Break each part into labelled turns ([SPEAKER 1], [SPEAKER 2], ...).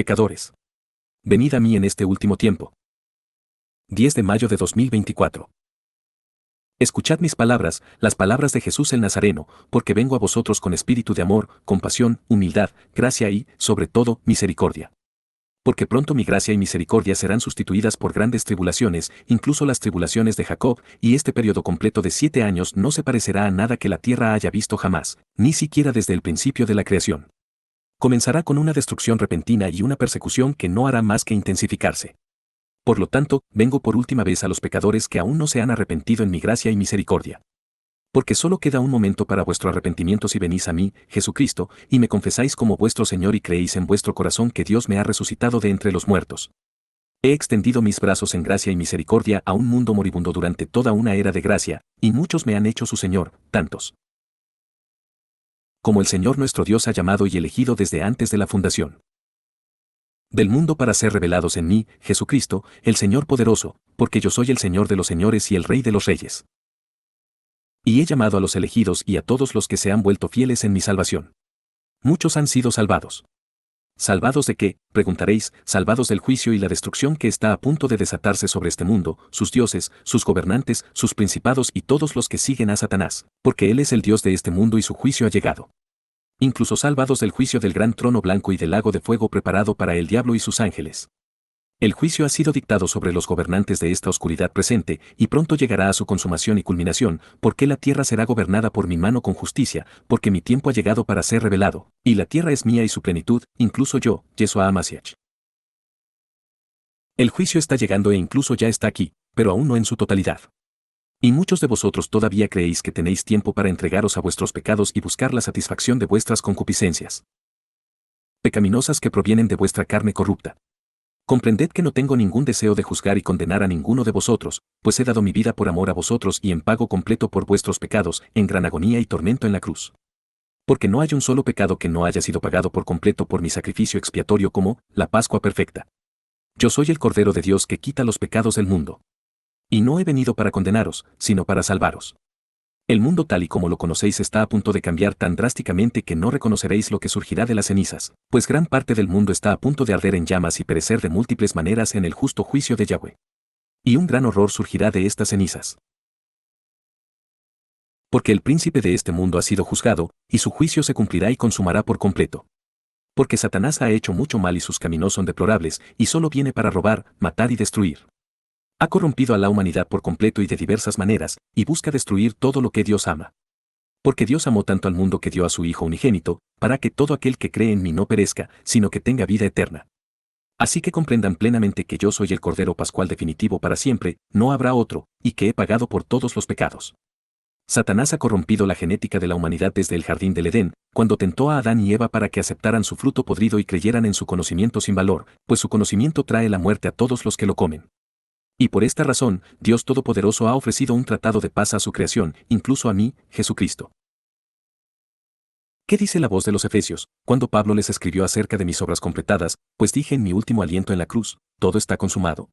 [SPEAKER 1] pecadores. Venid a mí en este último tiempo. 10 de mayo de 2024. Escuchad mis palabras, las palabras de Jesús el Nazareno, porque vengo a vosotros con espíritu de amor, compasión, humildad, gracia y, sobre todo, misericordia. Porque pronto mi gracia y misericordia serán sustituidas por grandes tribulaciones, incluso las tribulaciones de Jacob, y este periodo completo de 7 años no se parecerá a nada que la tierra haya visto jamás, ni siquiera desde el principio de la creación. Comenzará con una destrucción repentina y una persecución que no hará más que intensificarse. Por lo tanto, vengo por última vez a los pecadores que aún no se han arrepentido en mi gracia y misericordia. Porque solo queda un momento para vuestro arrepentimiento si venís a mí, Jesucristo, y me confesáis como vuestro Señor y creéis en vuestro corazón que Dios me ha resucitado de entre los muertos. He extendido mis brazos en gracia y misericordia a un mundo moribundo durante toda una era de gracia, y muchos me han hecho su Señor, tantos como el Señor nuestro Dios ha llamado y elegido desde antes de la fundación del mundo para ser revelados en mí, Jesucristo, el Señor poderoso, porque yo soy el Señor de los señores y el Rey de los reyes. Y he llamado a los elegidos y a todos los que se han vuelto fieles en mi salvación. Muchos han sido salvados. ¿Salvados de qué? Preguntaréis, salvados del juicio y la destrucción que está a punto de desatarse sobre este mundo, sus dioses, sus gobernantes, sus principados y todos los que siguen a Satanás, porque Él es el Dios de este mundo y su juicio ha llegado. Incluso salvados del juicio del gran trono blanco y del lago de fuego preparado para el diablo y sus ángeles. El juicio ha sido dictado sobre los gobernantes de esta oscuridad presente, y pronto llegará a su consumación y culminación, porque la tierra será gobernada por mi mano con justicia, porque mi tiempo ha llegado para ser revelado, y la tierra es mía y su plenitud, incluso yo, Yeshua HaMashiach. El juicio está llegando e incluso ya está aquí, pero aún no en su totalidad. Y muchos de vosotros todavía creéis que tenéis tiempo para entregaros a vuestros pecados y buscar la satisfacción de vuestras concupiscencias pecaminosas que provienen de vuestra carne corrupta. Comprended que no tengo ningún deseo de juzgar y condenar a ninguno de vosotros, pues he dado mi vida por amor a vosotros y en pago completo por vuestros pecados, en gran agonía y tormento en la cruz. Porque no hay un solo pecado que no haya sido pagado por completo por mi sacrificio expiatorio como la Pascua perfecta. Yo soy el Cordero de Dios que quita los pecados del mundo. Y no he venido para condenaros, sino para salvaros. El mundo tal y como lo conocéis está a punto de cambiar tan drásticamente que no reconoceréis lo que surgirá de las cenizas, pues gran parte del mundo está a punto de arder en llamas y perecer de múltiples maneras en el justo juicio de Yahweh. Y un gran horror surgirá de estas cenizas. Porque el príncipe de este mundo ha sido juzgado, y su juicio se cumplirá y consumará por completo. Porque Satanás ha hecho mucho mal y sus caminos son deplorables, y solo viene para robar, matar y destruir. Ha corrompido a la humanidad por completo y de diversas maneras, y busca destruir todo lo que Dios ama. Porque Dios amó tanto al mundo que dio a su Hijo unigénito, para que todo aquel que cree en mí no perezca, sino que tenga vida eterna. Así que comprendan plenamente que yo soy el Cordero Pascual definitivo para siempre, no habrá otro, y que he pagado por todos los pecados. Satanás ha corrompido la genética de la humanidad desde el jardín del Edén, cuando tentó a Adán y Eva para que aceptaran su fruto podrido y creyeran en su conocimiento sin valor, pues su conocimiento trae la muerte a todos los que lo comen. Y por esta razón, Dios Todopoderoso ha ofrecido un tratado de paz a su creación, incluso a mí, Jesucristo. ¿Qué dice la voz de los Efesios, cuando Pablo les escribió acerca de mis obras completadas, pues dije en mi último aliento en la cruz, todo está consumado?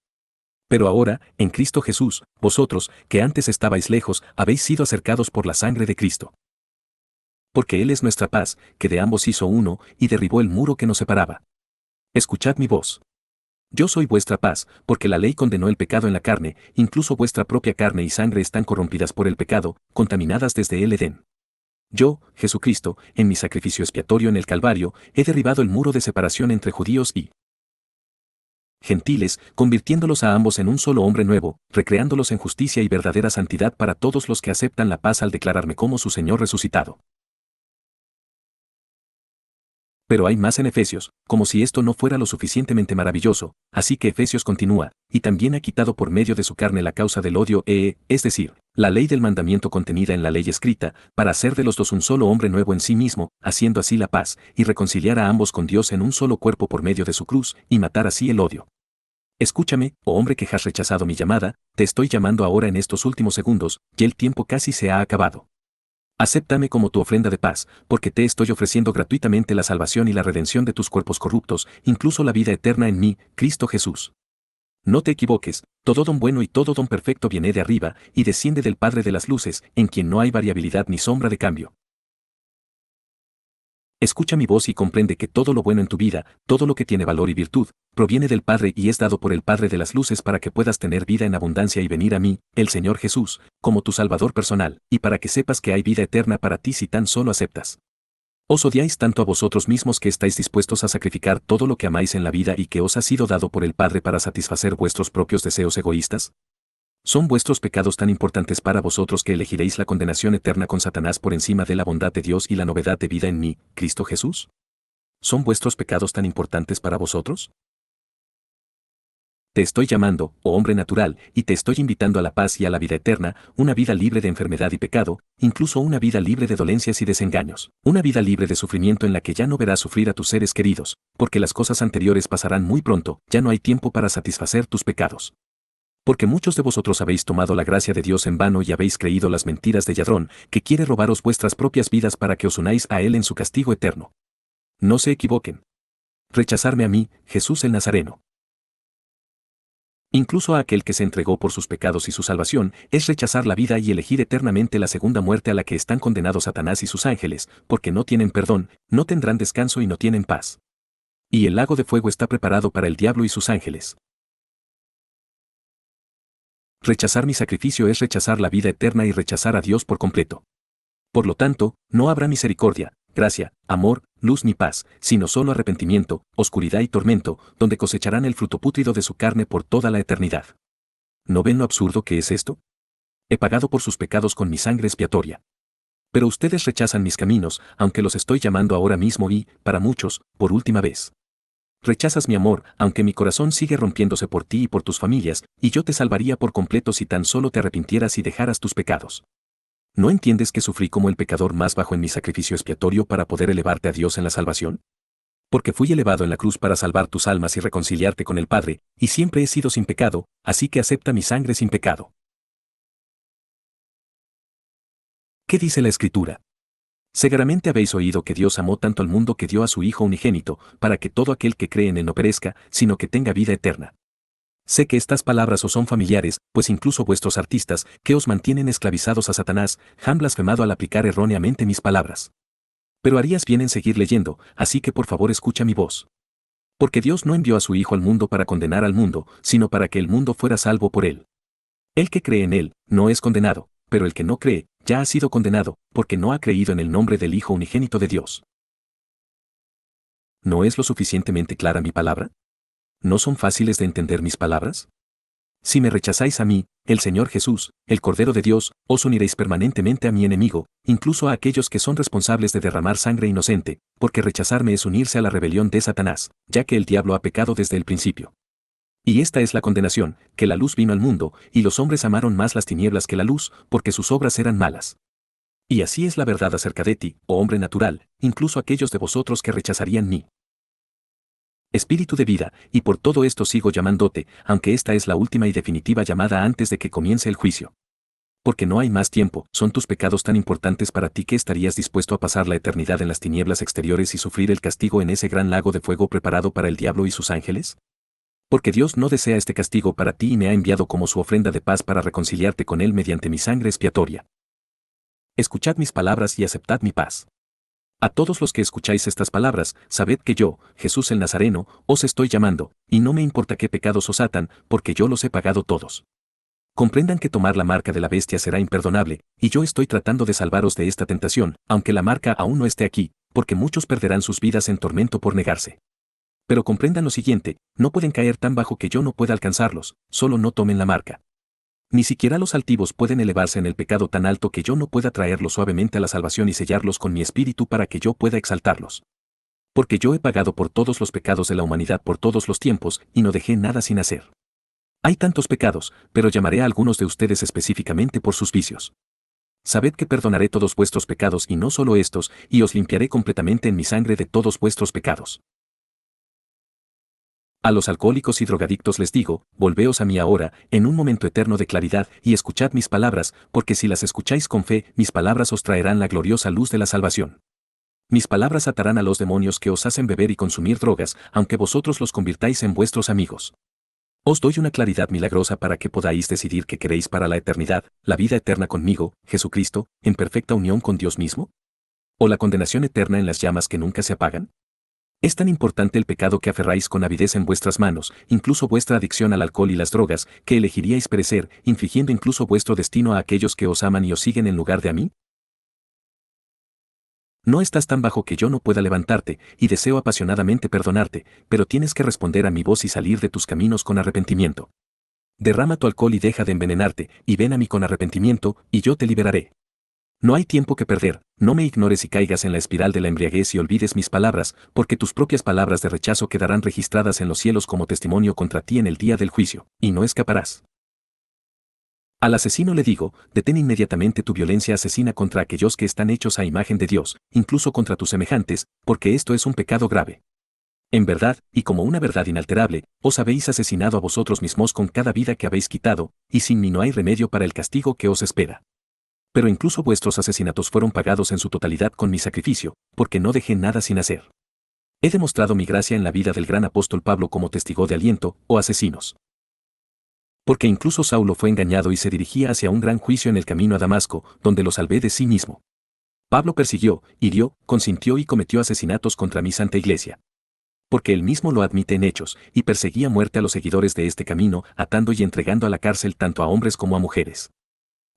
[SPEAKER 1] Pero ahora, en Cristo Jesús, vosotros, que antes estabais lejos, habéis sido acercados por la sangre de Cristo. Porque Él es nuestra paz, que de ambos hizo uno, y derribó el muro que nos separaba. Escuchad mi voz. Yo soy vuestra paz, porque la ley condenó el pecado en la carne, incluso vuestra propia carne y sangre están corrompidas por el pecado, contaminadas desde el Edén. Yo, Jesucristo, en mi sacrificio expiatorio en el Calvario, he derribado el muro de separación entre judíos y gentiles, convirtiéndolos a ambos en un solo hombre nuevo, recreándolos en justicia y verdadera santidad para todos los que aceptan la paz al declararme como su Señor resucitado. Pero hay más en Efesios, como si esto no fuera lo suficientemente maravilloso, así que Efesios continúa, y también ha quitado por medio de su carne la causa del odio, es decir, la ley del mandamiento contenida en la ley escrita, para hacer de los dos un solo hombre nuevo en sí mismo, haciendo así la paz, y reconciliar a ambos con Dios en un solo cuerpo por medio de su cruz, y matar así el odio. Escúchame, oh hombre que has rechazado mi llamada, te estoy llamando ahora en estos últimos segundos, y el tiempo casi se ha acabado. Acéptame como tu ofrenda de paz, porque te estoy ofreciendo gratuitamente la salvación y la redención de tus cuerpos corruptos, incluso la vida eterna en mí, Cristo Jesús. No te equivoques, todo don bueno y todo don perfecto viene de arriba, y desciende del Padre de las luces, en quien no hay variabilidad ni sombra de cambio. Escucha mi voz y comprende que todo lo bueno en tu vida, todo lo que tiene valor y virtud, proviene del Padre y es dado por el Padre de las luces para que puedas tener vida en abundancia y venir a mí, el Señor Jesús, como tu Salvador personal, y para que sepas que hay vida eterna para ti si tan solo aceptas. ¿Os odiáis tanto a vosotros mismos que estáis dispuestos a sacrificar todo lo que amáis en la vida y que os ha sido dado por el Padre para satisfacer vuestros propios deseos egoístas? ¿Son vuestros pecados tan importantes para vosotros que elegiréis la condenación eterna con Satanás por encima de la bondad de Dios y la novedad de vida en mí, Cristo Jesús? ¿Son vuestros pecados tan importantes para vosotros? Te estoy llamando, oh hombre natural, y te estoy invitando a la paz y a la vida eterna, una vida libre de enfermedad y pecado, incluso una vida libre de dolencias y desengaños, una vida libre de sufrimiento en la que ya no verás sufrir a tus seres queridos, porque las cosas anteriores pasarán muy pronto, ya no hay tiempo para satisfacer tus pecados. Porque muchos de vosotros habéis tomado la gracia de Dios en vano y habéis creído las mentiras de Yadrón, que quiere robaros vuestras propias vidas para que os unáis a él en su castigo eterno. No se equivoquen. Rechazarme a mí, Jesús el Nazareno. Incluso a aquel que se entregó por sus pecados y su salvación, es rechazar la vida y elegir eternamente la segunda muerte a la que están condenados Satanás y sus ángeles, porque no tienen perdón, no tendrán descanso y no tienen paz. Y el lago de fuego está preparado para el diablo y sus ángeles. Rechazar mi sacrificio es rechazar la vida eterna y rechazar a Dios por completo. Por lo tanto, no habrá misericordia, gracia, amor, luz ni paz, sino solo arrepentimiento, oscuridad y tormento, donde cosecharán el fruto pútrido de su carne por toda la eternidad. ¿No ven lo absurdo que es esto? He pagado por sus pecados con mi sangre expiatoria. Pero ustedes rechazan mis caminos, aunque los estoy llamando ahora mismo y, para muchos, por última vez. Rechazas mi amor, aunque mi corazón sigue rompiéndose por ti y por tus familias, y yo te salvaría por completo si tan solo te arrepintieras y dejaras tus pecados. ¿No entiendes que sufrí como el pecador más bajo en mi sacrificio expiatorio para poder elevarte a Dios en la salvación? Porque fui elevado en la cruz para salvar tus almas y reconciliarte con el Padre, y siempre he sido sin pecado, así que acepta mi sangre sin pecado. ¿Qué dice la Escritura? Seguramente habéis oído que Dios amó tanto al mundo que dio a su Hijo unigénito, para que todo aquel que cree en él no perezca, sino que tenga vida eterna. Sé que estas palabras os son familiares, pues incluso vuestros artistas, que os mantienen esclavizados a Satanás, han blasfemado al aplicar erróneamente mis palabras. Pero harías bien en seguir leyendo, así que por favor escucha mi voz. Porque Dios no envió a su Hijo al mundo para condenar al mundo, sino para que el mundo fuera salvo por él. El que cree en él, no es condenado, pero el que no cree, ya ha sido condenado, porque no ha creído en el nombre del Hijo unigénito de Dios. ¿No es lo suficientemente clara mi palabra? ¿No son fáciles de entender mis palabras? Si me rechazáis a mí, el Señor Jesús, el Cordero de Dios, os uniréis permanentemente a mi enemigo, incluso a aquellos que son responsables de derramar sangre inocente, porque rechazarme es unirse a la rebelión de Satanás, ya que el diablo ha pecado desde el principio. Y esta es la condenación, que la luz vino al mundo, y los hombres amaron más las tinieblas que la luz, porque sus obras eran malas. Y así es la verdad acerca de ti, oh hombre natural, incluso aquellos de vosotros que rechazarían mí. Espíritu de vida, y por todo esto sigo llamándote, aunque esta es la última y definitiva llamada antes de que comience el juicio. Porque no hay más tiempo, son tus pecados tan importantes para ti que estarías dispuesto a pasar la eternidad en las tinieblas exteriores y sufrir el castigo en ese gran lago de fuego preparado para el diablo y sus ángeles. Porque Dios no desea este castigo para ti y me ha enviado como su ofrenda de paz para reconciliarte con él mediante mi sangre expiatoria. Escuchad mis palabras y aceptad mi paz. A todos los que escucháis estas palabras, sabed que yo, Jesús el Nazareno, os estoy llamando, y no me importa qué pecados os atan, porque yo los he pagado todos. Comprendan que tomar la marca de la bestia será imperdonable, y yo estoy tratando de salvaros de esta tentación, aunque la marca aún no esté aquí, porque muchos perderán sus vidas en tormento por negarse. Pero comprendan lo siguiente, no pueden caer tan bajo que yo no pueda alcanzarlos, solo no tomen la marca. Ni siquiera los altivos pueden elevarse en el pecado tan alto que yo no pueda traerlos suavemente a la salvación y sellarlos con mi espíritu para que yo pueda exaltarlos. Porque yo he pagado por todos los pecados de la humanidad por todos los tiempos y no dejé nada sin hacer. Hay tantos pecados, pero llamaré a algunos de ustedes específicamente por sus vicios. Sabed que perdonaré todos vuestros pecados y no solo estos, y os limpiaré completamente en mi sangre de todos vuestros pecados. A los alcohólicos y drogadictos les digo, volveos a mí ahora, en un momento eterno de claridad, y escuchad mis palabras, porque si las escucháis con fe, mis palabras os traerán la gloriosa luz de la salvación. Mis palabras atarán a los demonios que os hacen beber y consumir drogas, aunque vosotros los convirtáis en vuestros amigos. Os doy una claridad milagrosa para que podáis decidir qué queréis para la eternidad, la vida eterna conmigo, Jesucristo, en perfecta unión con Dios mismo. ¿O la condenación eterna en las llamas que nunca se apagan? Es tan importante el pecado que aferráis con avidez en vuestras manos, incluso vuestra adicción al alcohol y las drogas, que elegiríais perecer, infligiendo incluso vuestro destino a aquellos que os aman y os siguen en lugar de a mí. No estás tan bajo que yo no pueda levantarte, y deseo apasionadamente perdonarte, pero tienes que responder a mi voz y salir de tus caminos con arrepentimiento. Derrama tu alcohol y deja de envenenarte, y ven a mí con arrepentimiento, y yo te liberaré. No hay tiempo que perder, no me ignores y caigas en la espiral de la embriaguez y olvides mis palabras, porque tus propias palabras de rechazo quedarán registradas en los cielos como testimonio contra ti en el día del juicio, y no escaparás. Al asesino le digo, detén inmediatamente tu violencia asesina contra aquellos que están hechos a imagen de Dios, incluso contra tus semejantes, porque esto es un pecado grave. En verdad, y como una verdad inalterable, os habéis asesinado a vosotros mismos con cada vida que habéis quitado, y sin mí no hay remedio para el castigo que os espera. Pero incluso vuestros asesinatos fueron pagados en su totalidad con mi sacrificio, porque no dejé nada sin hacer. He demostrado mi gracia en la vida del gran apóstol Pablo como testigo de aliento, oh asesinos. Porque incluso Saulo fue engañado y se dirigía hacia un gran juicio en el camino a Damasco, donde lo salvé de sí mismo. Pablo persiguió, hirió, consintió y cometió asesinatos contra mi santa iglesia. Porque él mismo lo admite en Hechos, y perseguía a muerte a los seguidores de este camino, atando y entregando a la cárcel tanto a hombres como a mujeres.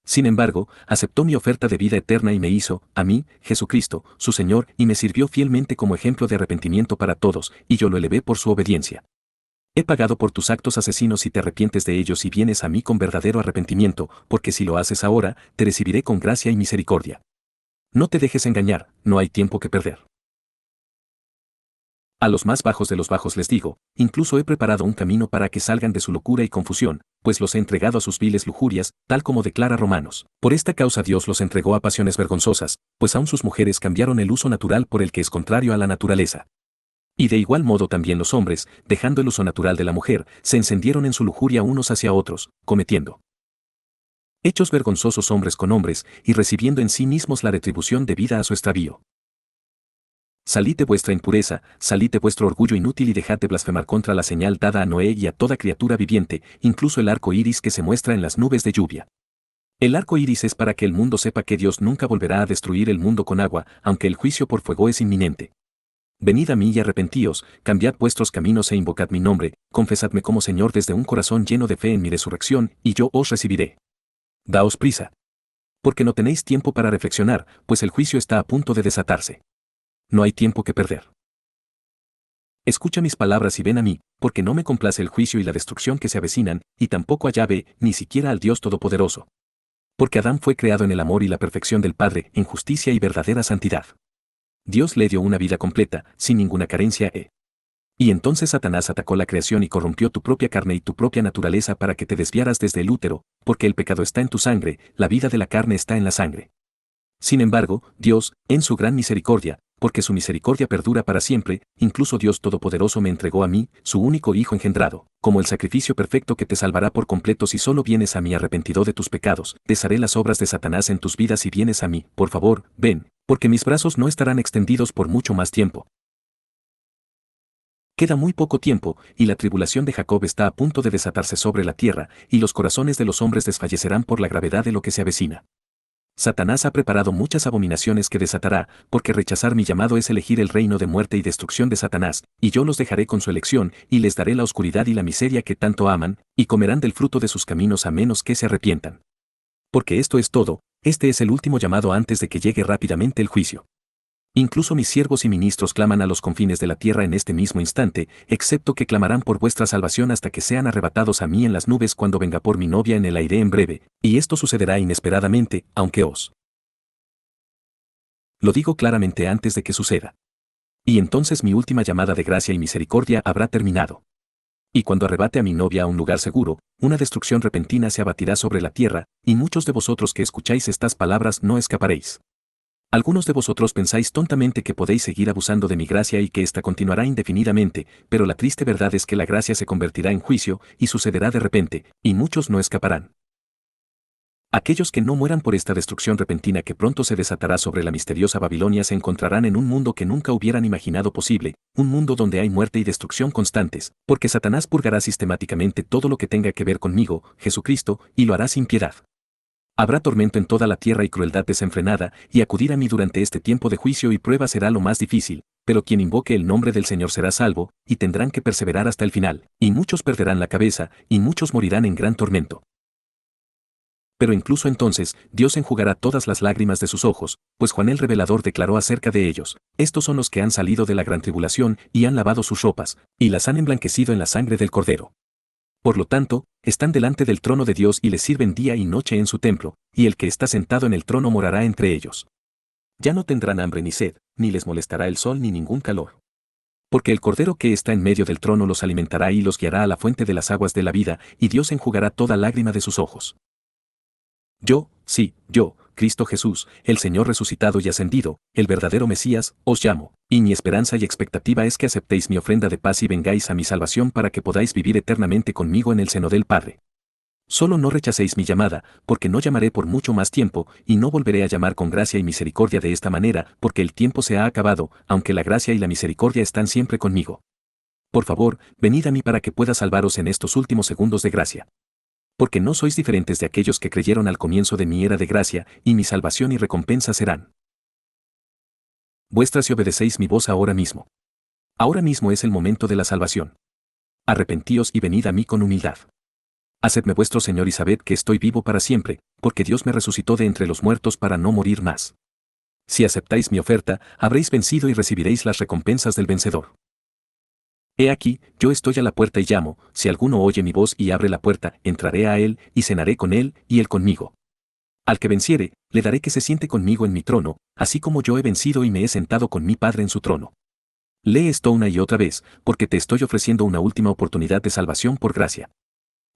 [SPEAKER 1] Sin embargo, aceptó mi oferta de vida eterna y me hizo, a mí, Jesucristo, su Señor, y me sirvió fielmente como ejemplo de arrepentimiento para todos, y yo lo elevé por su obediencia. He pagado por tus actos asesinos si te arrepientes de ellos y vienes a mí con verdadero arrepentimiento, porque si lo haces ahora, te recibiré con gracia y misericordia. No te dejes engañar, no hay tiempo que perder. A los más bajos de los bajos les digo, incluso he preparado un camino para que salgan de su locura y confusión, pues los he entregado a sus viles lujurias, tal como declara Romanos. Por esta causa Dios los entregó a pasiones vergonzosas, pues aun sus mujeres cambiaron el uso natural por el que es contrario a la naturaleza. Y de igual modo también los hombres, dejando el uso natural de la mujer, se encendieron en su lujuria unos hacia otros, cometiendo hechos vergonzosos hombres con hombres, y recibiendo en sí mismos la retribución debida a su extravío. Salid de vuestra impureza, salid de vuestro orgullo inútil y dejad de blasfemar contra la señal dada a Noé y a toda criatura viviente, incluso el arco iris que se muestra en las nubes de lluvia. El arco iris es para que el mundo sepa que Dios nunca volverá a destruir el mundo con agua, aunque el juicio por fuego es inminente. Venid a mí y arrepentíos, cambiad vuestros caminos e invocad mi nombre, confesadme como Señor desde un corazón lleno de fe en mi resurrección, y yo os recibiré. Daos prisa. Porque no tenéis tiempo para reflexionar, pues el juicio está a punto de desatarse. No hay tiempo que perder. Escucha mis palabras y ven a mí, porque no me complace el juicio y la destrucción que se avecinan, y tampoco a Yahvé, ni siquiera al Dios Todopoderoso. Porque Adán fue creado en el amor y la perfección del Padre, en justicia y verdadera santidad. Dios le dio una vida completa, sin ninguna carencia. Y entonces Satanás atacó la creación y corrompió tu propia carne y tu propia naturaleza para que te desviaras desde el útero, porque el pecado está en tu sangre, la vida de la carne está en la sangre. Sin embargo, Dios, en su gran misericordia, porque su misericordia perdura para siempre, incluso Dios Todopoderoso me entregó a mí, su único Hijo engendrado, como el sacrificio perfecto que te salvará por completo si solo vienes a mí arrepentido de tus pecados, desharé las obras de Satanás en tus vidas y vienes a mí, por favor, ven, porque mis brazos no estarán extendidos por mucho más tiempo. Queda muy poco tiempo, y la tribulación de Jacob está a punto de desatarse sobre la tierra, y los corazones de los hombres desfallecerán por la gravedad de lo que se avecina. Satanás ha preparado muchas abominaciones que desatará, porque rechazar mi llamado es elegir el reino de muerte y destrucción de Satanás, y yo los dejaré con su elección, y les daré la oscuridad y la miseria que tanto aman, y comerán del fruto de sus caminos a menos que se arrepientan. Porque esto es todo, este es el último llamado antes de que llegue rápidamente el juicio. Incluso mis siervos y ministros claman a los confines de la tierra en este mismo instante, excepto que clamarán por vuestra salvación hasta que sean arrebatados a mí en las nubes cuando venga por mi novia en el aire en breve, y esto sucederá inesperadamente, aunque os lo digo claramente antes de que suceda. Y entonces mi última llamada de gracia y misericordia habrá terminado. Y cuando arrebate a mi novia a un lugar seguro, una destrucción repentina se abatirá sobre la tierra, y muchos de vosotros que escucháis estas palabras no escaparéis. Algunos de vosotros pensáis tontamente que podéis seguir abusando de mi gracia y que ésta continuará indefinidamente, pero la triste verdad es que la gracia se convertirá en juicio, y sucederá de repente, y muchos no escaparán. Aquellos que no mueran por esta destrucción repentina que pronto se desatará sobre la misteriosa Babilonia se encontrarán en un mundo que nunca hubieran imaginado posible, un mundo donde hay muerte y destrucción constantes, porque Satanás purgará sistemáticamente todo lo que tenga que ver conmigo, Jesucristo, y lo hará sin piedad. Habrá tormento en toda la tierra y crueldad desenfrenada, y acudir a mí durante este tiempo de juicio y prueba será lo más difícil, pero quien invoque el nombre del Señor será salvo, y tendrán que perseverar hasta el final, y muchos perderán la cabeza, y muchos morirán en gran tormento. Pero incluso entonces, Dios enjugará todas las lágrimas de sus ojos, pues Juan el Revelador declaró acerca de ellos: estos son los que han salido de la gran tribulación, y han lavado sus ropas, y las han emblanquecido en la sangre del Cordero. Por lo tanto, están delante del trono de Dios y le sirven día y noche en su templo, y el que está sentado en el trono morará entre ellos. Ya no tendrán hambre ni sed, ni les molestará el sol ni ningún calor. Porque el Cordero que está en medio del trono los alimentará y los guiará a la fuente de las aguas de la vida, y Dios enjugará toda lágrima de sus ojos. Yo, sí, yo, Cristo Jesús, el Señor resucitado y ascendido, el verdadero Mesías, os llamo, y mi esperanza y expectativa es que aceptéis mi ofrenda de paz y vengáis a mi salvación para que podáis vivir eternamente conmigo en el seno del Padre. Solo no rechacéis mi llamada, porque no llamaré por mucho más tiempo, y no volveré a llamar con gracia y misericordia de esta manera, porque el tiempo se ha acabado, aunque la gracia y la misericordia están siempre conmigo. Por favor, venid a mí para que pueda salvaros en estos últimos segundos de gracia. Porque no sois diferentes de aquellos que creyeron al comienzo de mi era de gracia, y mi salvación y recompensa serán vuestras si obedecéis mi voz ahora mismo. Ahora mismo es el momento de la salvación. Arrepentíos y venid a mí con humildad. Hacedme vuestro Señor y sabed que estoy vivo para siempre, porque Dios me resucitó de entre los muertos para no morir más. Si aceptáis mi oferta, habréis vencido y recibiréis las recompensas del vencedor. He aquí, yo estoy a la puerta y llamo: si alguno oye mi voz y abre la puerta, entraré a él, y cenaré con él, y él conmigo. Al que venciere, le daré que se siente conmigo en mi trono, así como yo he vencido y me he sentado con mi Padre en su trono. Lee esto una y otra vez, porque te estoy ofreciendo una última oportunidad de salvación por gracia.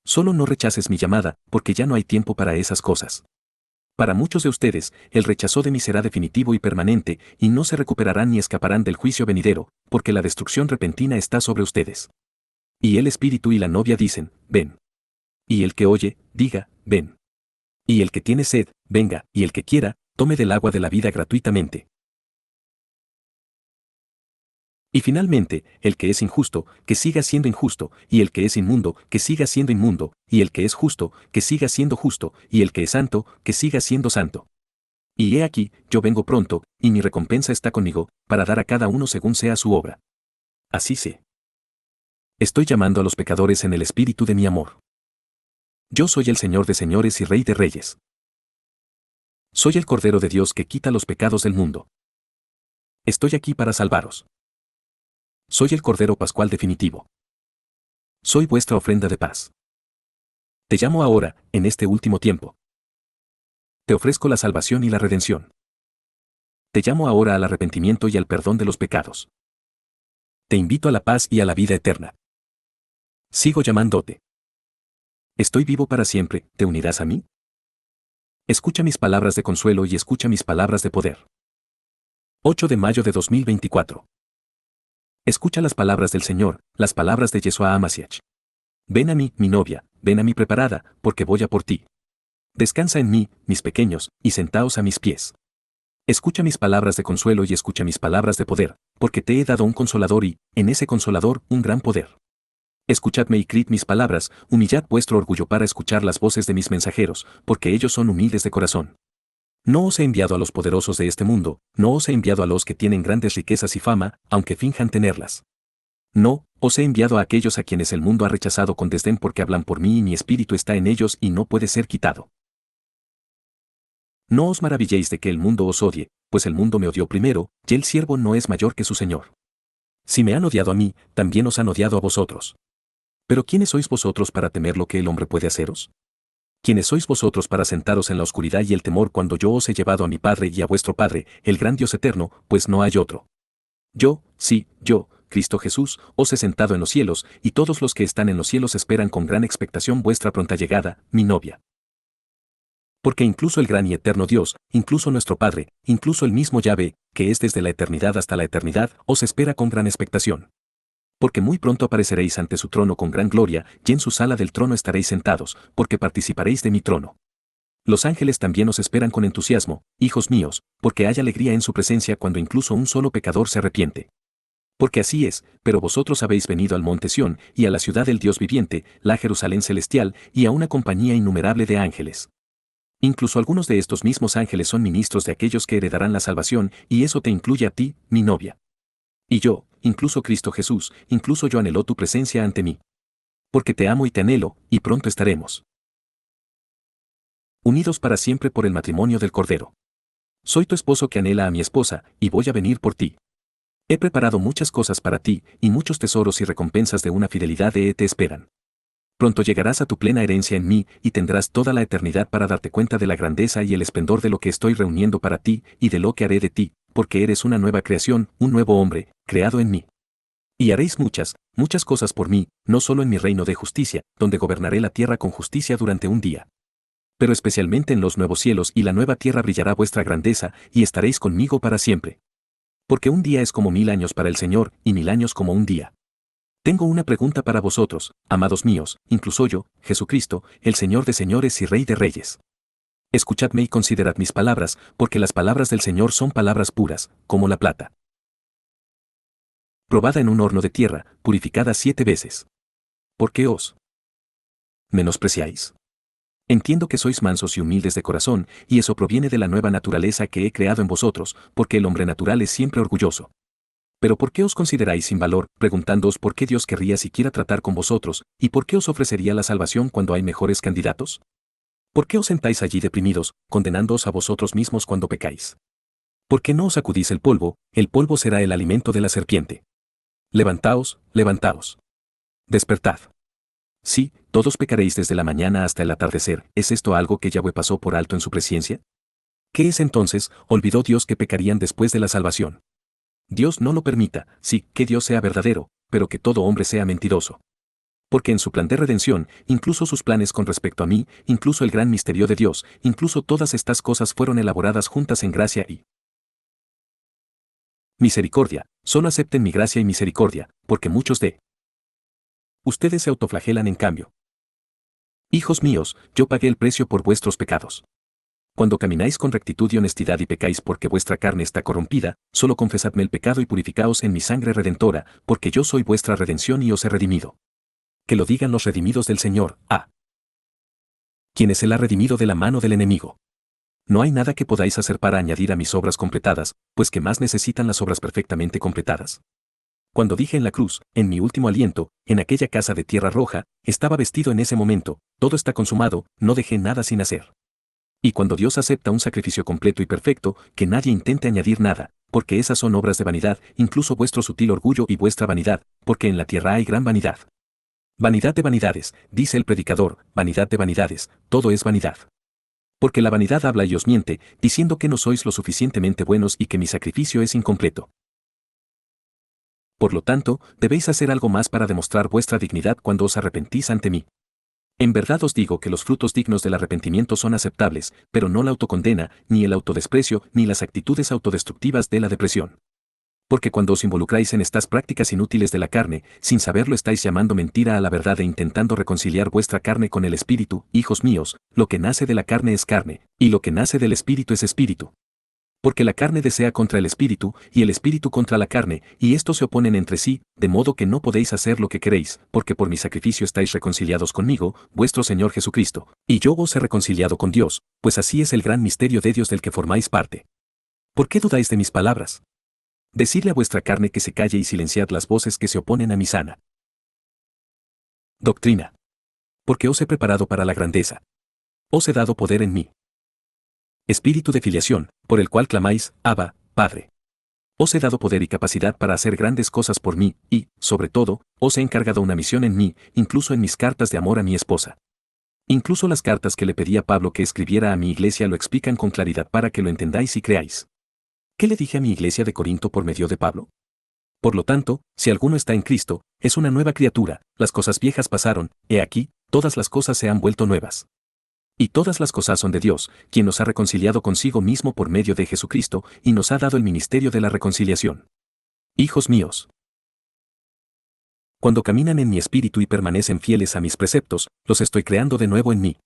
[SPEAKER 1] Solo no rechaces mi llamada, porque ya no hay tiempo para esas cosas. Para muchos de ustedes, el rechazo de mí será definitivo y permanente, y no se recuperarán ni escaparán del juicio venidero, porque la destrucción repentina está sobre ustedes. Y el Espíritu y la novia dicen: ven. Y el que oye, diga: ven. Y el que tiene sed, venga, y el que quiera, tome del agua de la vida gratuitamente. Y finalmente, el que es injusto, que siga siendo injusto, y el que es inmundo, que siga siendo inmundo, y el que es justo, que siga siendo justo, y el que es santo, que siga siendo santo. Y he aquí, yo vengo pronto, y mi recompensa está conmigo, para dar a cada uno según sea su obra. Así sé. Estoy llamando a los pecadores en el espíritu de mi amor. Yo soy el Señor de señores y Rey de reyes. Soy el Cordero de Dios que quita los pecados del mundo. Estoy aquí para salvaros. Soy el Cordero Pascual definitivo. Soy vuestra ofrenda de paz. Te llamo ahora, en este último tiempo. Te ofrezco la salvación y la redención. Te llamo ahora al arrepentimiento y al perdón de los pecados. Te invito a la paz y a la vida eterna. Sigo llamándote. Estoy vivo para siempre, ¿te unirás a mí? Escucha mis palabras de consuelo y escucha mis palabras de poder. 8 de mayo de 2024. Escucha las palabras del Señor, las palabras de Yeshua HaMashiach. Ven a mí, mi novia, ven a mí preparada, porque voy a por ti. Descansa en mí, mis pequeños, y sentaos a mis pies. Escucha mis palabras de consuelo y escucha mis palabras de poder, porque te he dado un consolador y, en ese consolador, un gran poder. Escuchadme y creed mis palabras, humillad vuestro orgullo para escuchar las voces de mis mensajeros, porque ellos son humildes de corazón. No os he enviado a los poderosos de este mundo, no os he enviado a los que tienen grandes riquezas y fama, aunque finjan tenerlas. No, os he enviado a aquellos a quienes el mundo ha rechazado con desdén porque hablan por mí y mi espíritu está en ellos y no puede ser quitado. No os maravilléis de que el mundo os odie, pues el mundo me odió primero, y el siervo no es mayor que su señor. Si me han odiado a mí, también os han odiado a vosotros. Pero ¿quiénes sois vosotros para temer lo que el hombre puede haceros? ¿Quiénes sois vosotros para sentaros en la oscuridad y el temor cuando yo os he llevado a mi Padre y a vuestro Padre, el gran Dios eterno, pues no hay otro? Yo, sí, yo, Cristo Jesús, os he sentado en los cielos, y todos los que están en los cielos esperan con gran expectación vuestra pronta llegada, mi novia. Porque incluso el gran y eterno Dios, incluso nuestro Padre, incluso el mismo Yahvé, que es desde la eternidad hasta la eternidad, os espera con gran expectación. Porque muy pronto apareceréis ante su trono con gran gloria, y en su sala del trono estaréis sentados, porque participaréis de mi trono. Los ángeles también os esperan con entusiasmo, hijos míos, porque hay alegría en su presencia cuando incluso un solo pecador se arrepiente. Porque así es, pero vosotros habéis venido al monte Sión, y a la ciudad del Dios viviente, la Jerusalén celestial, y a una compañía innumerable de ángeles. Incluso algunos de estos mismos ángeles son ministros de aquellos que heredarán la salvación, y eso te incluye a ti, mi novia. Y yo, incluso Cristo Jesús, incluso yo anhelo tu presencia ante mí. Porque te amo y te anhelo, y pronto estaremos unidos para siempre por el matrimonio del Cordero. Soy tu esposo que anhela a mi esposa, y voy a venir por ti. He preparado muchas cosas para ti, y muchos tesoros y recompensas de una fidelidad te esperan. Pronto llegarás a tu plena herencia en mí, y tendrás toda la eternidad para darte cuenta de la grandeza y el esplendor de lo que estoy reuniendo para ti, y de lo que haré de ti, porque eres una nueva creación, un nuevo hombre, creado en mí. Y haréis muchas, muchas cosas por mí, no solo en mi reino de justicia, donde gobernaré la tierra con justicia durante un día. Pero especialmente en los nuevos cielos y la nueva tierra brillará vuestra grandeza, y estaréis conmigo para siempre. Porque un día es como 1000 años para el Señor, y 1000 años como un día. Tengo una pregunta para vosotros, amados míos, incluso yo, Jesucristo, el Señor de señores y Rey de reyes. Escuchadme y considerad mis palabras, porque las palabras del Señor son palabras puras, como la plata, probada en un horno de tierra, purificada 7 veces. ¿Por qué os menospreciáis? Entiendo que sois mansos y humildes de corazón, y eso proviene de la nueva naturaleza que he creado en vosotros, porque el hombre natural es siempre orgulloso. Pero ¿por qué os consideráis sin valor, preguntándoos por qué Dios querría siquiera tratar con vosotros, y por qué os ofrecería la salvación cuando hay mejores candidatos? ¿Por qué os sentáis allí deprimidos, condenándoos a vosotros mismos cuando pecáis? ¿Por qué no os sacudís el polvo será el alimento de la serpiente? Levantaos, levantaos. Despertad. Sí, todos pecaréis desde la mañana hasta el atardecer. ¿Es esto algo que Yahweh pasó por alto en su presencia? ¿Qué es entonces? ¿Olvidó Dios que pecarían después de la salvación? Dios no lo permita, sí, que Dios sea verdadero, pero que todo hombre sea mentiroso. Porque en su plan de redención, incluso sus planes con respecto a mí, incluso el gran misterio de Dios, incluso todas estas cosas fueron elaboradas juntas en gracia y misericordia. Solo acepten mi gracia y misericordia, porque muchos de ustedes se autoflagelan en cambio. Hijos míos, yo pagué el precio por vuestros pecados. Cuando camináis con rectitud y honestidad y pecáis porque vuestra carne está corrompida, solo confesadme el pecado y purificaos en mi sangre redentora, porque yo soy vuestra redención y os he redimido. Que lo digan los redimidos del Señor, quienes Él ha redimido de la mano del enemigo. No hay nada que podáis hacer para añadir a mis obras completadas, pues que más necesitan las obras perfectamente completadas. Cuando dije en la cruz, en mi último aliento, en aquella casa de tierra roja, estaba vestido en ese momento, todo está consumado, no dejé nada sin hacer. Y cuando Dios acepta un sacrificio completo y perfecto, que nadie intente añadir nada, porque esas son obras de vanidad, incluso vuestro sutil orgullo y vuestra vanidad, porque en la tierra hay gran vanidad. Vanidad de vanidades, dice el predicador, vanidad de vanidades, todo es vanidad. Porque la vanidad habla y os miente, diciendo que no sois lo suficientemente buenos y que mi sacrificio es incompleto. Por lo tanto, debéis hacer algo más para demostrar vuestra dignidad cuando os arrepentís ante mí. En verdad os digo que los frutos dignos del arrepentimiento son aceptables, pero no la autocondena, ni el autodesprecio, ni las actitudes autodestructivas de la depresión. Porque cuando os involucráis en estas prácticas inútiles de la carne, sin saberlo estáis llamando mentira a la verdad e intentando reconciliar vuestra carne con el espíritu. Hijos míos, lo que nace de la carne es carne, y lo que nace del espíritu es espíritu. Porque la carne desea contra el espíritu, y el espíritu contra la carne, y estos se oponen entre sí, de modo que no podéis hacer lo que queréis, porque por mi sacrificio estáis reconciliados conmigo, vuestro Señor Jesucristo, y yo os he reconciliado con Dios, pues así es el gran misterio de Dios del que formáis parte. ¿Por qué dudáis de mis palabras? Decidle a vuestra carne que se calle y silenciad las voces que se oponen a mi sana doctrina. Porque os he preparado para la grandeza. Os he dado poder en mí. Espíritu de filiación, por el cual clamáis, Abba, Padre. Os he dado poder y capacidad para hacer grandes cosas por mí, y, sobre todo, os he encargado una misión en mí, incluso en mis cartas de amor a mi esposa. Incluso las cartas que le pedí a Pablo que escribiera a mi iglesia lo explican con claridad para que lo entendáis y creáis. ¿Qué le dije a mi iglesia de Corinto por medio de Pablo? Por lo tanto, si alguno está en Cristo, es una nueva criatura, las cosas viejas pasaron, he aquí, todas las cosas se han vuelto nuevas. Y todas las cosas son de Dios, quien nos ha reconciliado consigo mismo por medio de Jesucristo, y nos ha dado el ministerio de la reconciliación. Hijos míos, cuando caminan en mi espíritu y permanecen fieles a mis preceptos, los estoy creando de nuevo en mí.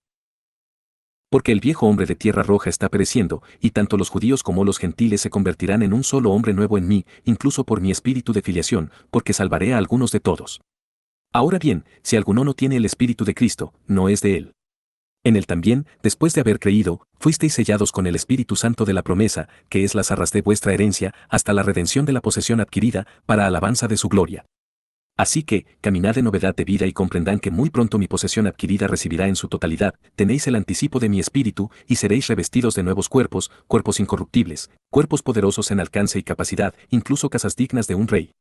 [SPEAKER 1] Porque el viejo hombre de tierra roja está pereciendo, y tanto los judíos como los gentiles se convertirán en un solo hombre nuevo en mí, incluso por mi espíritu de filiación, porque salvaré a algunos de todos. Ahora bien, si alguno no tiene el espíritu de Cristo, no es de él. En él también, después de haber creído, fuisteis sellados con el Espíritu Santo de la promesa, que es las arras de vuestra herencia, hasta la redención de la posesión adquirida, para alabanza de su gloria. Así que, caminad en novedad de vida y comprendan que muy pronto mi posesión adquirida recibirá en su totalidad, tenéis el anticipo de mi espíritu, y seréis revestidos de nuevos cuerpos, cuerpos incorruptibles, cuerpos poderosos en alcance y capacidad, incluso casas dignas de un rey.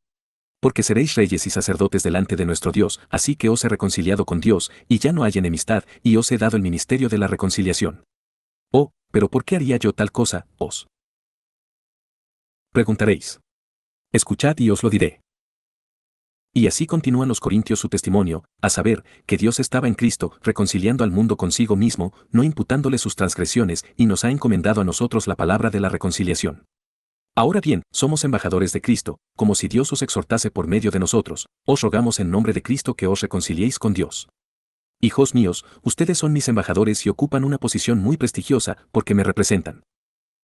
[SPEAKER 1] Porque seréis reyes y sacerdotes delante de nuestro Dios, así que os he reconciliado con Dios, y ya no hay enemistad, y os he dado el ministerio de la reconciliación. Oh, pero ¿por qué haría yo tal cosa, os preguntaréis? Escuchad y os lo diré. Y así continúan los corintios su testimonio, a saber, que Dios estaba en Cristo, reconciliando al mundo consigo mismo, no imputándole sus transgresiones, y nos ha encomendado a nosotros la palabra de la reconciliación. Ahora bien, somos embajadores de Cristo, como si Dios os exhortase por medio de nosotros, os rogamos en nombre de Cristo que os reconciliéis con Dios. Hijos míos, ustedes son mis embajadores y ocupan una posición muy prestigiosa, porque me representan.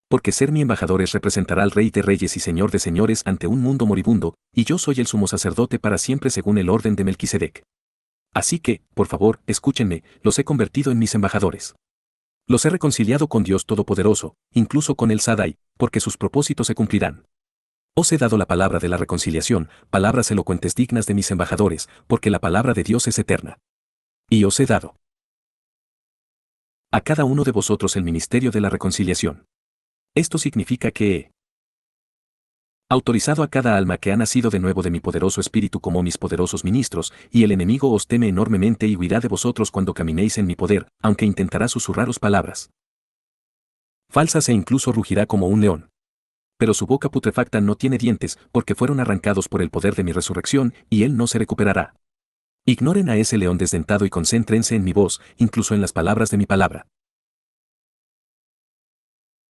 [SPEAKER 1] Porque ser mi embajador es representar al Rey de Reyes y Señor de Señores ante un mundo moribundo, y yo soy el sumo sacerdote para siempre según el orden de Melquisedec. Así que, por favor, escúchenme, los he convertido en mis embajadores. Los he reconciliado con Dios Todopoderoso, incluso con el Sadai, porque sus propósitos se cumplirán. Os he dado la palabra de la reconciliación, palabras elocuentes dignas de mis embajadores, porque la palabra de Dios es eterna. Y os he dado a cada uno de vosotros el ministerio de la reconciliación. Esto significa que he autorizado a cada alma que ha nacido de nuevo de mi poderoso espíritu como mis poderosos ministros, y el enemigo os teme enormemente y huirá de vosotros cuando caminéis en mi poder, aunque intentará susurraros palabras falsas e incluso rugirá como un león. Pero su boca putrefacta no tiene dientes, porque fueron arrancados por el poder de mi resurrección, y él no se recuperará. Ignoren a ese león desdentado y concéntrense en mi voz, incluso en las palabras de mi palabra.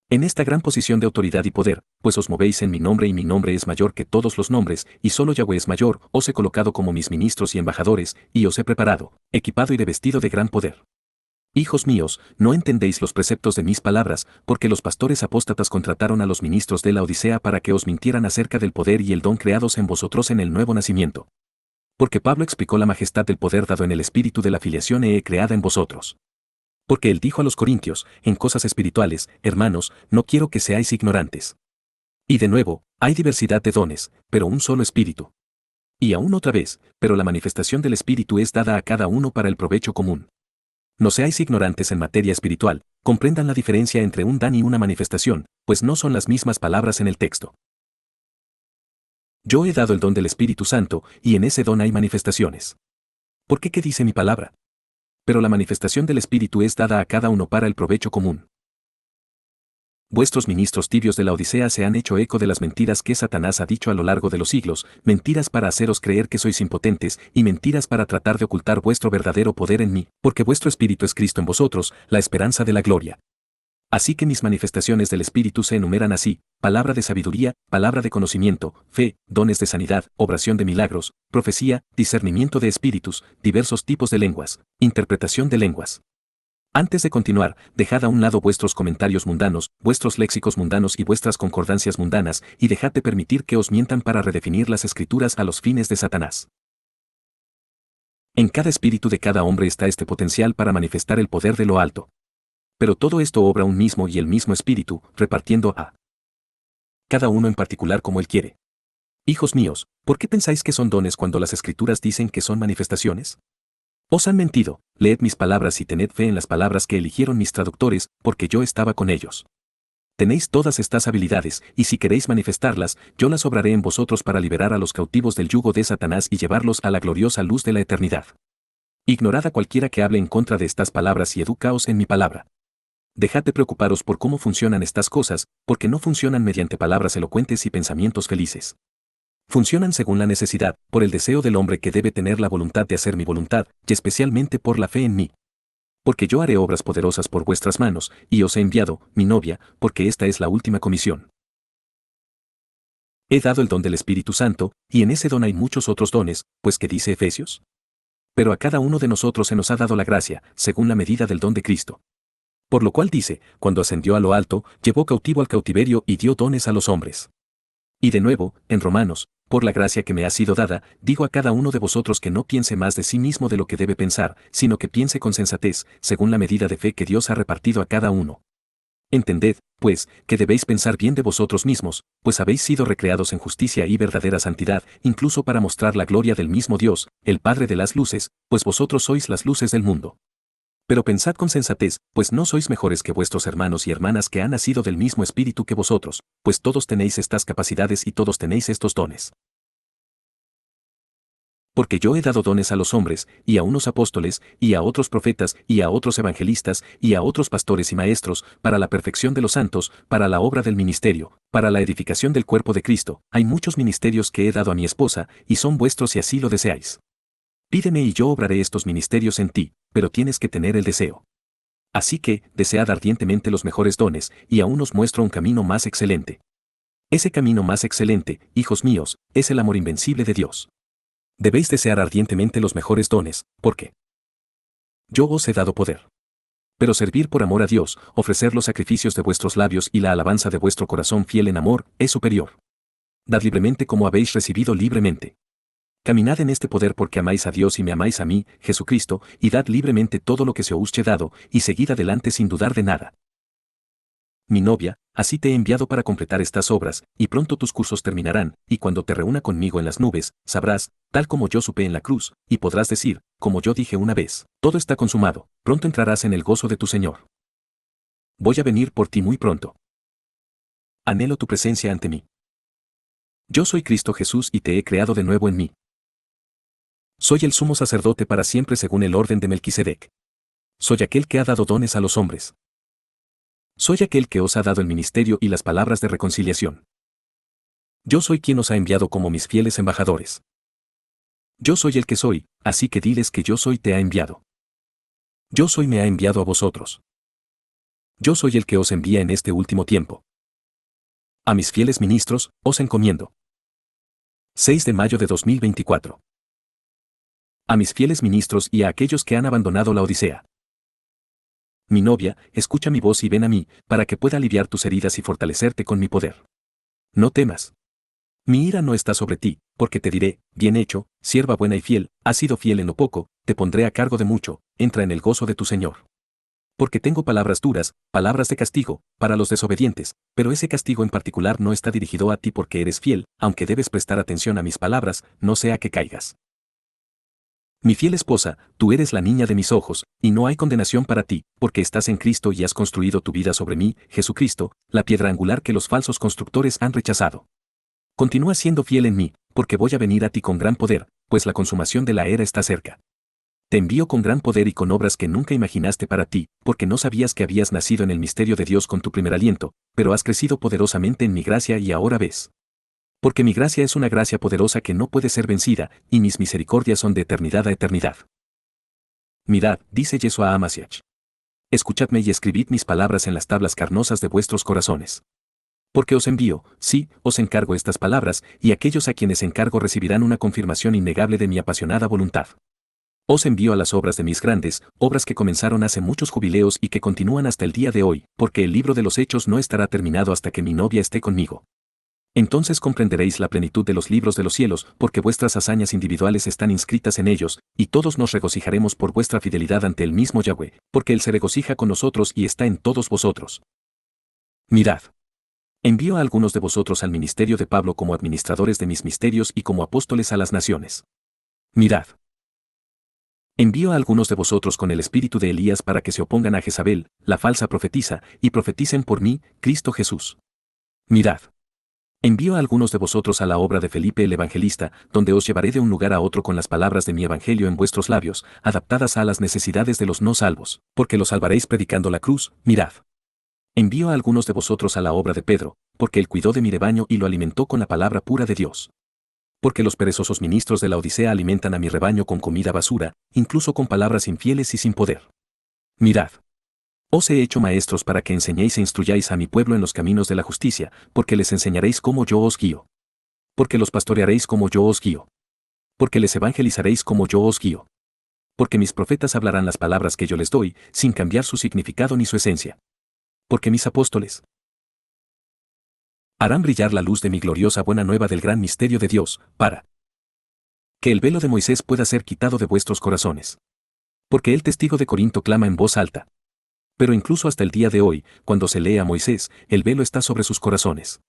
[SPEAKER 1] En esta gran posición de autoridad y poder, pues os movéis en mi nombre y mi nombre es mayor que todos los nombres, y solo Yahweh es mayor, os he colocado como mis ministros y embajadores, y os he preparado, equipado y revestido de gran poder. Hijos míos, no entendéis los preceptos de mis palabras, porque los pastores apóstatas contrataron a los ministros de la Odisea para que os mintieran acerca del poder y el don creados en vosotros en el nuevo nacimiento. Porque Pablo explicó la majestad del poder dado en el espíritu de la filiación creada en vosotros. Porque él dijo a los corintios, en cosas espirituales, hermanos, no quiero que seáis ignorantes. Y de nuevo, hay diversidad de dones, pero un solo espíritu. Y aún otra vez, pero la manifestación del espíritu es dada a cada uno para el provecho común. No seáis ignorantes en materia espiritual, comprendan la diferencia entre un dan y una manifestación, pues no son las mismas palabras en el texto. Yo he dado el don del Espíritu Santo, y en ese don hay manifestaciones. ¿Por qué? ¿Qué dice mi palabra? Pero la manifestación del Espíritu es dada a cada uno para el provecho común. Vuestros ministros tibios de la Odisea se han hecho eco de las mentiras que Satanás ha dicho a lo largo de los siglos, mentiras para haceros creer que sois impotentes, y mentiras para tratar de ocultar vuestro verdadero poder en mí, porque vuestro Espíritu es Cristo en vosotros, la esperanza de la gloria. Así que mis manifestaciones del Espíritu se enumeran así: palabra de sabiduría, palabra de conocimiento, fe, dones de sanidad, obración de milagros, profecía, discernimiento de espíritus, diversos tipos de lenguas, interpretación de lenguas. Antes de continuar, dejad a un lado vuestros comentarios mundanos, vuestros léxicos mundanos y vuestras concordancias mundanas, y dejad de permitir que os mientan para redefinir las escrituras a los fines de Satanás. En cada espíritu de cada hombre está este potencial para manifestar el poder de lo alto. Pero todo esto obra un mismo y el mismo espíritu, repartiendo a cada uno en particular como él quiere. Hijos míos, ¿por qué pensáis que son dones cuando las escrituras dicen que son manifestaciones? Os han mentido, leed mis palabras y tened fe en las palabras que eligieron mis traductores, porque yo estaba con ellos. Tenéis todas estas habilidades, y si queréis manifestarlas, yo las obraré en vosotros para liberar a los cautivos del yugo de Satanás y llevarlos a la gloriosa luz de la eternidad. Ignorad a cualquiera que hable en contra de estas palabras y educaos en mi palabra. Dejad de preocuparos por cómo funcionan estas cosas, porque no funcionan mediante palabras elocuentes y pensamientos felices. Funcionan según la necesidad, por el deseo del hombre que debe tener la voluntad de hacer mi voluntad, y especialmente por la fe en mí. Porque yo haré obras poderosas por vuestras manos, y os he enviado, mi novia, porque esta es la última comisión. He dado el don del Espíritu Santo, y en ese don hay muchos otros dones, pues ¿qué dice Efesios? Pero a cada uno de nosotros se nos ha dado la gracia, según la medida del don de Cristo. Por lo cual dice, cuando ascendió a lo alto, llevó cautivo al cautiverio y dio dones a los hombres. Y de nuevo, en Romanos, por la gracia que me ha sido dada, digo a cada uno de vosotros que no piense más de sí mismo de lo que debe pensar, sino que piense con sensatez, según la medida de fe que Dios ha repartido a cada uno. Entended, pues, que debéis pensar bien de vosotros mismos, pues habéis sido recreados en justicia y verdadera santidad, incluso para mostrar la gloria del mismo Dios, el Padre de las luces, pues vosotros sois las luces del mundo. Pero pensad con sensatez, pues no sois mejores que vuestros hermanos y hermanas que han nacido del mismo espíritu que vosotros, pues todos tenéis estas capacidades y todos tenéis estos dones. Porque yo he dado dones a los hombres, y a unos apóstoles, y a otros profetas, y a otros evangelistas, y a otros pastores y maestros, para la perfección de los santos, para la obra del ministerio, para la edificación del cuerpo de Cristo. Hay muchos ministerios que he dado a mi esposa, y son vuestros si así lo deseáis. Pídeme y yo obraré estos ministerios en ti, pero tienes que tener el deseo. Así que, desead ardientemente los mejores dones, y aún os muestro un camino más excelente. Ese camino más excelente, hijos míos, es el amor invencible de Dios. Debéis desear ardientemente los mejores dones, porque yo os he dado poder. Pero servir por amor a Dios, ofrecer los sacrificios de vuestros labios y la alabanza de vuestro corazón fiel en amor, es superior. Dad libremente como habéis recibido libremente. Caminad en este poder porque amáis a Dios y me amáis a mí, Jesucristo, y dad libremente todo lo que se os he dado, y seguid adelante sin dudar de nada. Mi novia, así te he enviado para completar estas obras, y pronto tus cursos terminarán, y cuando te reúna conmigo en las nubes, sabrás, tal como yo supe en la cruz, y podrás decir, como yo dije una vez, todo está consumado, pronto entrarás en el gozo de tu Señor. Voy a venir por ti muy pronto. Anhelo tu presencia ante mí. Yo soy Cristo Jesús y te he creado de nuevo en mí. Soy el sumo sacerdote para siempre según el orden de Melquisedec. Soy aquel que ha dado dones a los hombres. Soy aquel que os ha dado el ministerio y las palabras de reconciliación. Yo soy quien os ha enviado como mis fieles embajadores. Yo soy el que soy, así que diles que yo soy te ha enviado. Yo soy me ha enviado a vosotros. Yo soy el que os envía en este último tiempo. A mis fieles ministros, os encomiendo. 6 de mayo de 2024. A mis fieles ministros y a aquellos que han abandonado la Odisea. Mi novia, escucha mi voz y ven a mí, para que pueda aliviar tus heridas y fortalecerte con mi poder. No temas. Mi ira no está sobre ti, porque te diré, bien hecho, sierva buena y fiel, has sido fiel en lo poco, te pondré a cargo de mucho, entra en el gozo de tu Señor. Porque tengo palabras duras, palabras de castigo, para los desobedientes, pero ese castigo en particular no está dirigido a ti porque eres fiel, aunque debes prestar atención a mis palabras, no sea que caigas. Mi fiel esposa, tú eres la niña de mis ojos, y no hay condenación para ti, porque estás en Cristo y has construido tu vida sobre mí, Jesucristo, la piedra angular que los falsos constructores han rechazado. Continúa siendo fiel en mí, porque voy a venir a ti con gran poder, pues la consumación de la era está cerca. Te envío con gran poder y con obras que nunca imaginaste para ti, porque no sabías que habías nacido en el misterio de Dios con tu primer aliento, pero has crecido poderosamente en mi gracia y ahora ves. Porque mi gracia es una gracia poderosa que no puede ser vencida, y mis misericordias son de eternidad a eternidad. Mirad, dice Yeshua a Amasiach. Escuchadme y escribid mis palabras en las tablas carnosas de vuestros corazones. Porque os envío, sí, os encargo estas palabras, y aquellos a quienes encargo recibirán una confirmación innegable de mi apasionada voluntad. Os envío a las obras de mis grandes, obras que comenzaron hace muchos jubileos y que continúan hasta el día de hoy, porque el libro de los hechos no estará terminado hasta que mi novia esté conmigo. Entonces comprenderéis la plenitud de los libros de los cielos, porque vuestras hazañas individuales están inscritas en ellos, y todos nos regocijaremos por vuestra fidelidad ante el mismo Yahweh, porque Él se regocija con nosotros y está en todos vosotros. Mirad. Envío a algunos de vosotros al ministerio de Pablo como administradores de mis misterios y como apóstoles a las naciones. Mirad. Envío a algunos de vosotros con el espíritu de Elías para que se opongan a Jezabel, la falsa profetisa, y profeticen por mí, Cristo Jesús. Mirad. Envío a algunos de vosotros a la obra de Felipe el Evangelista, donde os llevaré de un lugar a otro con las palabras de mi Evangelio en vuestros labios, adaptadas a las necesidades de los no salvos, porque los salvaréis predicando la cruz, mirad. Envío a algunos de vosotros a la obra de Pedro, porque él cuidó de mi rebaño y lo alimentó con la palabra pura de Dios. Porque los perezosos ministros de la Odisea alimentan a mi rebaño con comida basura, incluso con palabras infieles y sin poder. Mirad. Os he hecho maestros para que enseñéis e instruyáis a mi pueblo en los caminos de la justicia, porque les enseñaréis cómo yo os guío. Porque los pastorearéis como yo os guío. Porque les evangelizaréis como yo os guío. Porque mis profetas hablarán las palabras que yo les doy, sin cambiar su significado ni su esencia. Porque mis apóstoles Harán brillar la luz de mi gloriosa buena nueva del gran misterio de Dios, para que el velo de Moisés pueda ser quitado de vuestros corazones. Porque el testigo de Corinto clama en voz alta. Pero incluso hasta el día de hoy, cuando se lee a Moisés, el velo está sobre sus corazones.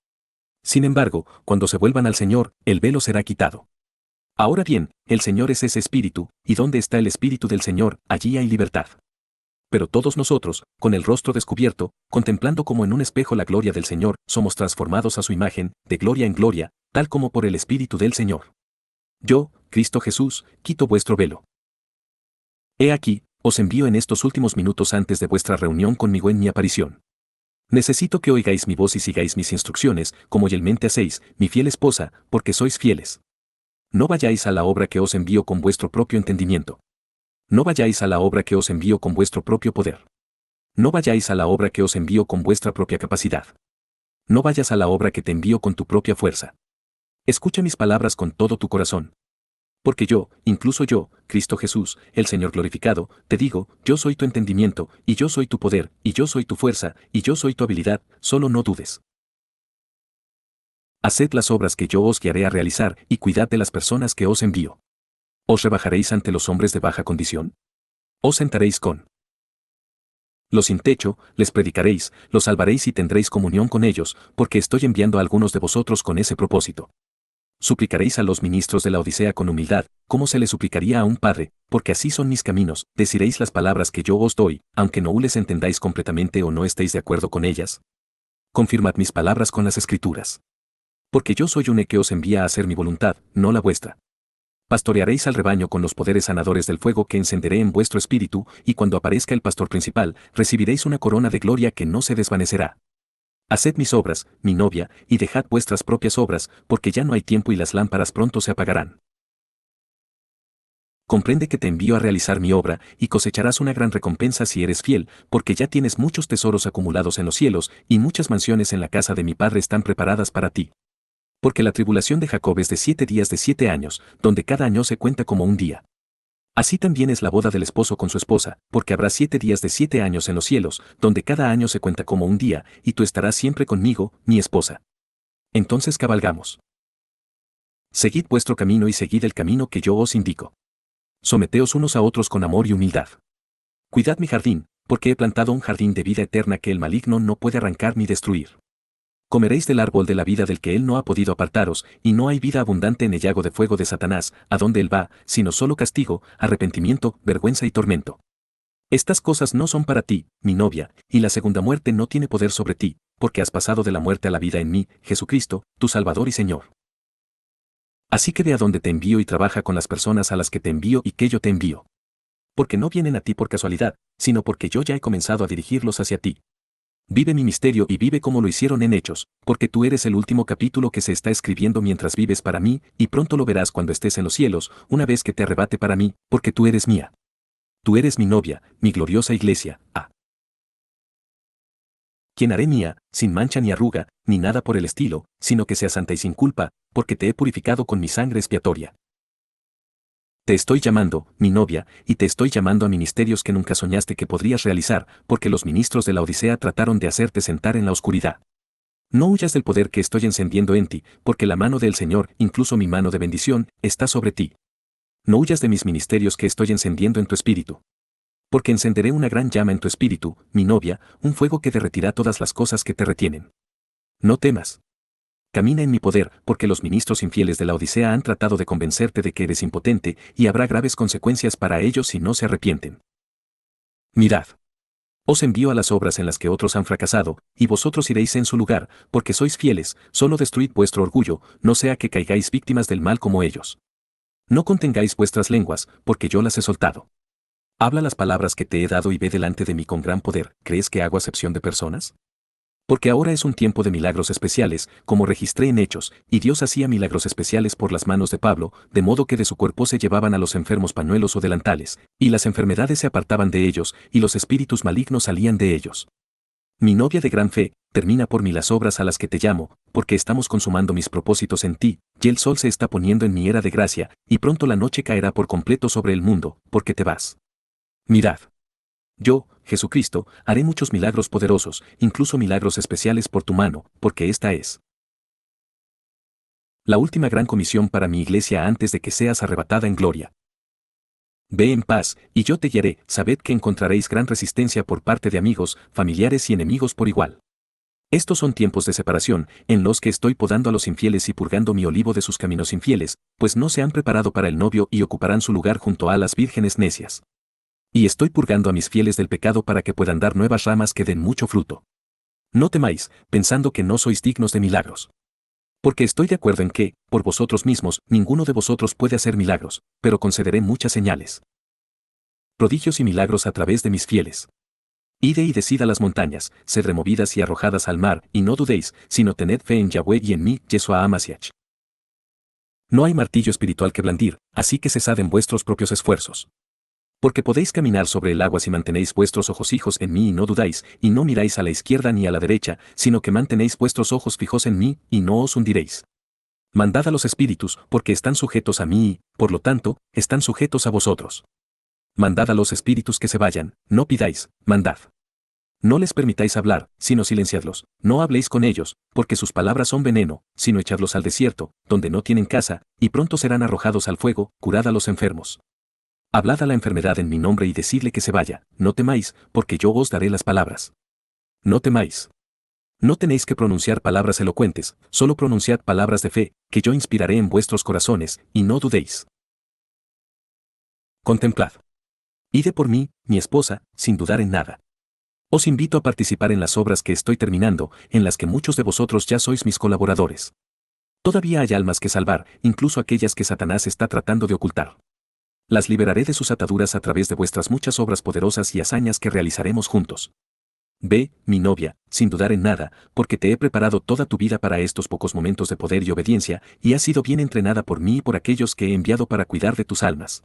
[SPEAKER 1] Sin embargo, cuando se vuelvan al Señor, el velo será quitado. Ahora bien, el Señor es ese Espíritu, y donde está el Espíritu del Señor, allí hay libertad. Pero todos nosotros, con el rostro descubierto, contemplando como en un espejo la gloria del Señor, somos transformados a su imagen, de gloria en gloria, tal como por el Espíritu del Señor. Yo, Cristo Jesús, quito vuestro velo. He aquí, os envío en estos últimos minutos antes de vuestra reunión conmigo en mi aparición. Necesito que oigáis mi voz y sigáis mis instrucciones, como fielmente hacéis, mi fiel esposa, porque sois fieles. No vayáis a la obra que os envío con vuestro propio entendimiento. No vayáis a la obra que os envío con vuestro propio poder. No vayáis a la obra que os envío con vuestra propia capacidad. No vayas a la obra que te envío con tu propia fuerza. Escucha mis palabras con todo tu corazón. Porque yo, incluso yo, Cristo Jesús, el Señor glorificado, te digo, yo soy tu entendimiento, y yo soy tu poder, y yo soy tu fuerza, y yo soy tu habilidad, solo no dudes. Haced las obras que yo os guiaré a realizar, y cuidad de las personas que os envío. ¿Os rebajaréis ante los hombres de baja condición? ¿Os sentaréis con los sin techo, les predicaréis, los salvaréis y tendréis comunión con ellos, porque estoy enviando a algunos de vosotros con ese propósito? Suplicaréis a los ministros de la Odisea con humildad, como se le suplicaría a un padre, porque así son mis caminos, deciréis las palabras que yo os doy, aunque no les entendáis completamente o no estéis de acuerdo con ellas. Confirmad mis palabras con las Escrituras. Porque yo soy un que os envía a hacer mi voluntad, no la vuestra. Pastorearéis al rebaño con los poderes sanadores del fuego que encenderé en vuestro espíritu, y cuando aparezca el pastor principal, recibiréis una corona de gloria que no se desvanecerá. Haced mis obras, mi novia, y dejad vuestras propias obras, porque ya no hay tiempo y las lámparas pronto se apagarán. Comprende que te envío a realizar mi obra, y cosecharás una gran recompensa si eres fiel, porque ya tienes muchos tesoros acumulados en los cielos, y muchas mansiones en la casa de mi Padre están preparadas para ti. Porque la tribulación de Jacob es de 7 días de 7 años, donde cada año se cuenta como un día. Así también es la boda del esposo con su esposa, porque habrá 7 días de 7 años en los cielos, donde cada año se cuenta como un día, y tú estarás siempre conmigo, mi esposa. Entonces cabalgamos. Seguid vuestro camino y seguid el camino que yo os indico. Someteos unos a otros con amor y humildad. Cuidad mi jardín, porque he plantado un jardín de vida eterna que el maligno no puede arrancar ni destruir. Comeréis del árbol de la vida del que él no ha podido apartaros, y no hay vida abundante en el llago de fuego de Satanás, a donde él va, sino solo castigo, arrepentimiento, vergüenza y tormento. Estas cosas no son para ti, mi novia, y la segunda muerte no tiene poder sobre ti, porque has pasado de la muerte a la vida en mí, Jesucristo, tu Salvador y Señor. Así que ve a donde te envío y trabaja con las personas a las que te envío y que yo te envío. Porque no vienen a ti por casualidad, sino porque yo ya he comenzado a dirigirlos hacia ti. Vive mi misterio y vive como lo hicieron en Hechos, porque tú eres el último capítulo que se está escribiendo mientras vives para mí, y pronto lo verás cuando estés en los cielos, una vez que te arrebate para mí, porque tú eres mía. Tú eres mi novia, mi gloriosa iglesia, quien haré mía, sin mancha ni arruga, ni nada por el estilo, sino que sea santa y sin culpa, porque te he purificado con mi sangre expiatoria. Te estoy llamando, mi novia, y te estoy llamando a ministerios que nunca soñaste que podrías realizar, porque los ministros de la Odisea trataron de hacerte sentar en la oscuridad. No huyas del poder que estoy encendiendo en ti, porque la mano del Señor, incluso mi mano de bendición, está sobre ti. No huyas de mis ministerios que estoy encendiendo en tu espíritu. Porque encenderé una gran llama en tu espíritu, mi novia, un fuego que derretirá todas las cosas que te retienen. No temas. Camina en mi poder, porque los ministros infieles de la Odisea han tratado de convencerte de que eres impotente, y habrá graves consecuencias para ellos si no se arrepienten. Mirad. Os envío a las obras en las que otros han fracasado, y vosotros iréis en su lugar, porque sois fieles, solo destruid vuestro orgullo, no sea que caigáis víctimas del mal como ellos. No contengáis vuestras lenguas, porque yo las he soltado. Habla las palabras que te he dado y ve delante de mí con gran poder. ¿Crees que hago acepción de personas? Porque ahora es un tiempo de milagros especiales, como registré en Hechos, y Dios hacía milagros especiales por las manos de Pablo, de modo que de su cuerpo se llevaban a los enfermos pañuelos o delantales, y las enfermedades se apartaban de ellos, y los espíritus malignos salían de ellos. Mi novia de gran fe, termina por mí las obras a las que te llamo, porque estamos consumando mis propósitos en ti, y el sol se está poniendo en mi era de gracia, y pronto la noche caerá por completo sobre el mundo, porque te vas. Mirad. Yo, Jesucristo, haré muchos milagros poderosos, incluso milagros especiales por tu mano, porque esta es La última gran comisión para mi iglesia antes de que seas arrebatada en gloria. Ve en paz, y yo te guiaré, sabed que encontraréis gran resistencia por parte de amigos, familiares y enemigos por igual. Estos son tiempos de separación, en los que estoy podando a los infieles y purgando mi olivo de sus caminos infieles, pues no se han preparado para el novio y ocuparán su lugar junto a las vírgenes necias. Y estoy purgando a mis fieles del pecado para que puedan dar nuevas ramas que den mucho fruto. No temáis, pensando que no sois dignos de milagros. Porque estoy de acuerdo en que, por vosotros mismos, ninguno de vosotros puede hacer milagros, pero concederé muchas señales. Prodigios y milagros a través de mis fieles. Ide y decid a las montañas, sed removidas y arrojadas al mar, y no dudéis, sino tened fe en Yahweh y en mí, Yeshua Amasiach. No hay martillo espiritual que blandir, así que cesad en vuestros propios esfuerzos. Porque podéis caminar sobre el agua si mantenéis vuestros ojos fijos en mí y no dudáis, y no miráis a la izquierda ni a la derecha, sino que mantenéis vuestros ojos fijos en mí, y no os hundiréis. Mandad a los espíritus, porque están sujetos a mí y, por lo tanto, están sujetos a vosotros. Mandad a los espíritus que se vayan, no pidáis, mandad. No les permitáis hablar, sino silenciadlos, no habléis con ellos, porque sus palabras son veneno, sino echadlos al desierto, donde no tienen casa, y pronto serán arrojados al fuego, curad a los enfermos. Hablad a la enfermedad en mi nombre y decidle que se vaya, no temáis, porque yo os daré las palabras. No temáis. No tenéis que pronunciar palabras elocuentes, solo pronunciad palabras de fe, que yo inspiraré en vuestros corazones, y no dudéis. Contemplad. Ide por mí, mi esposa, sin dudar en nada. Os invito a participar en las obras que estoy terminando, en las que muchos de vosotros ya sois mis colaboradores. Todavía hay almas que salvar, incluso aquellas que Satanás está tratando de ocultar. Las liberaré de sus ataduras a través de vuestras muchas obras poderosas y hazañas que realizaremos juntos. Ve, mi novia, sin dudar en nada, porque te he preparado toda tu vida para estos pocos momentos de poder y obediencia, y has sido bien entrenada por mí y por aquellos que he enviado para cuidar de tus almas.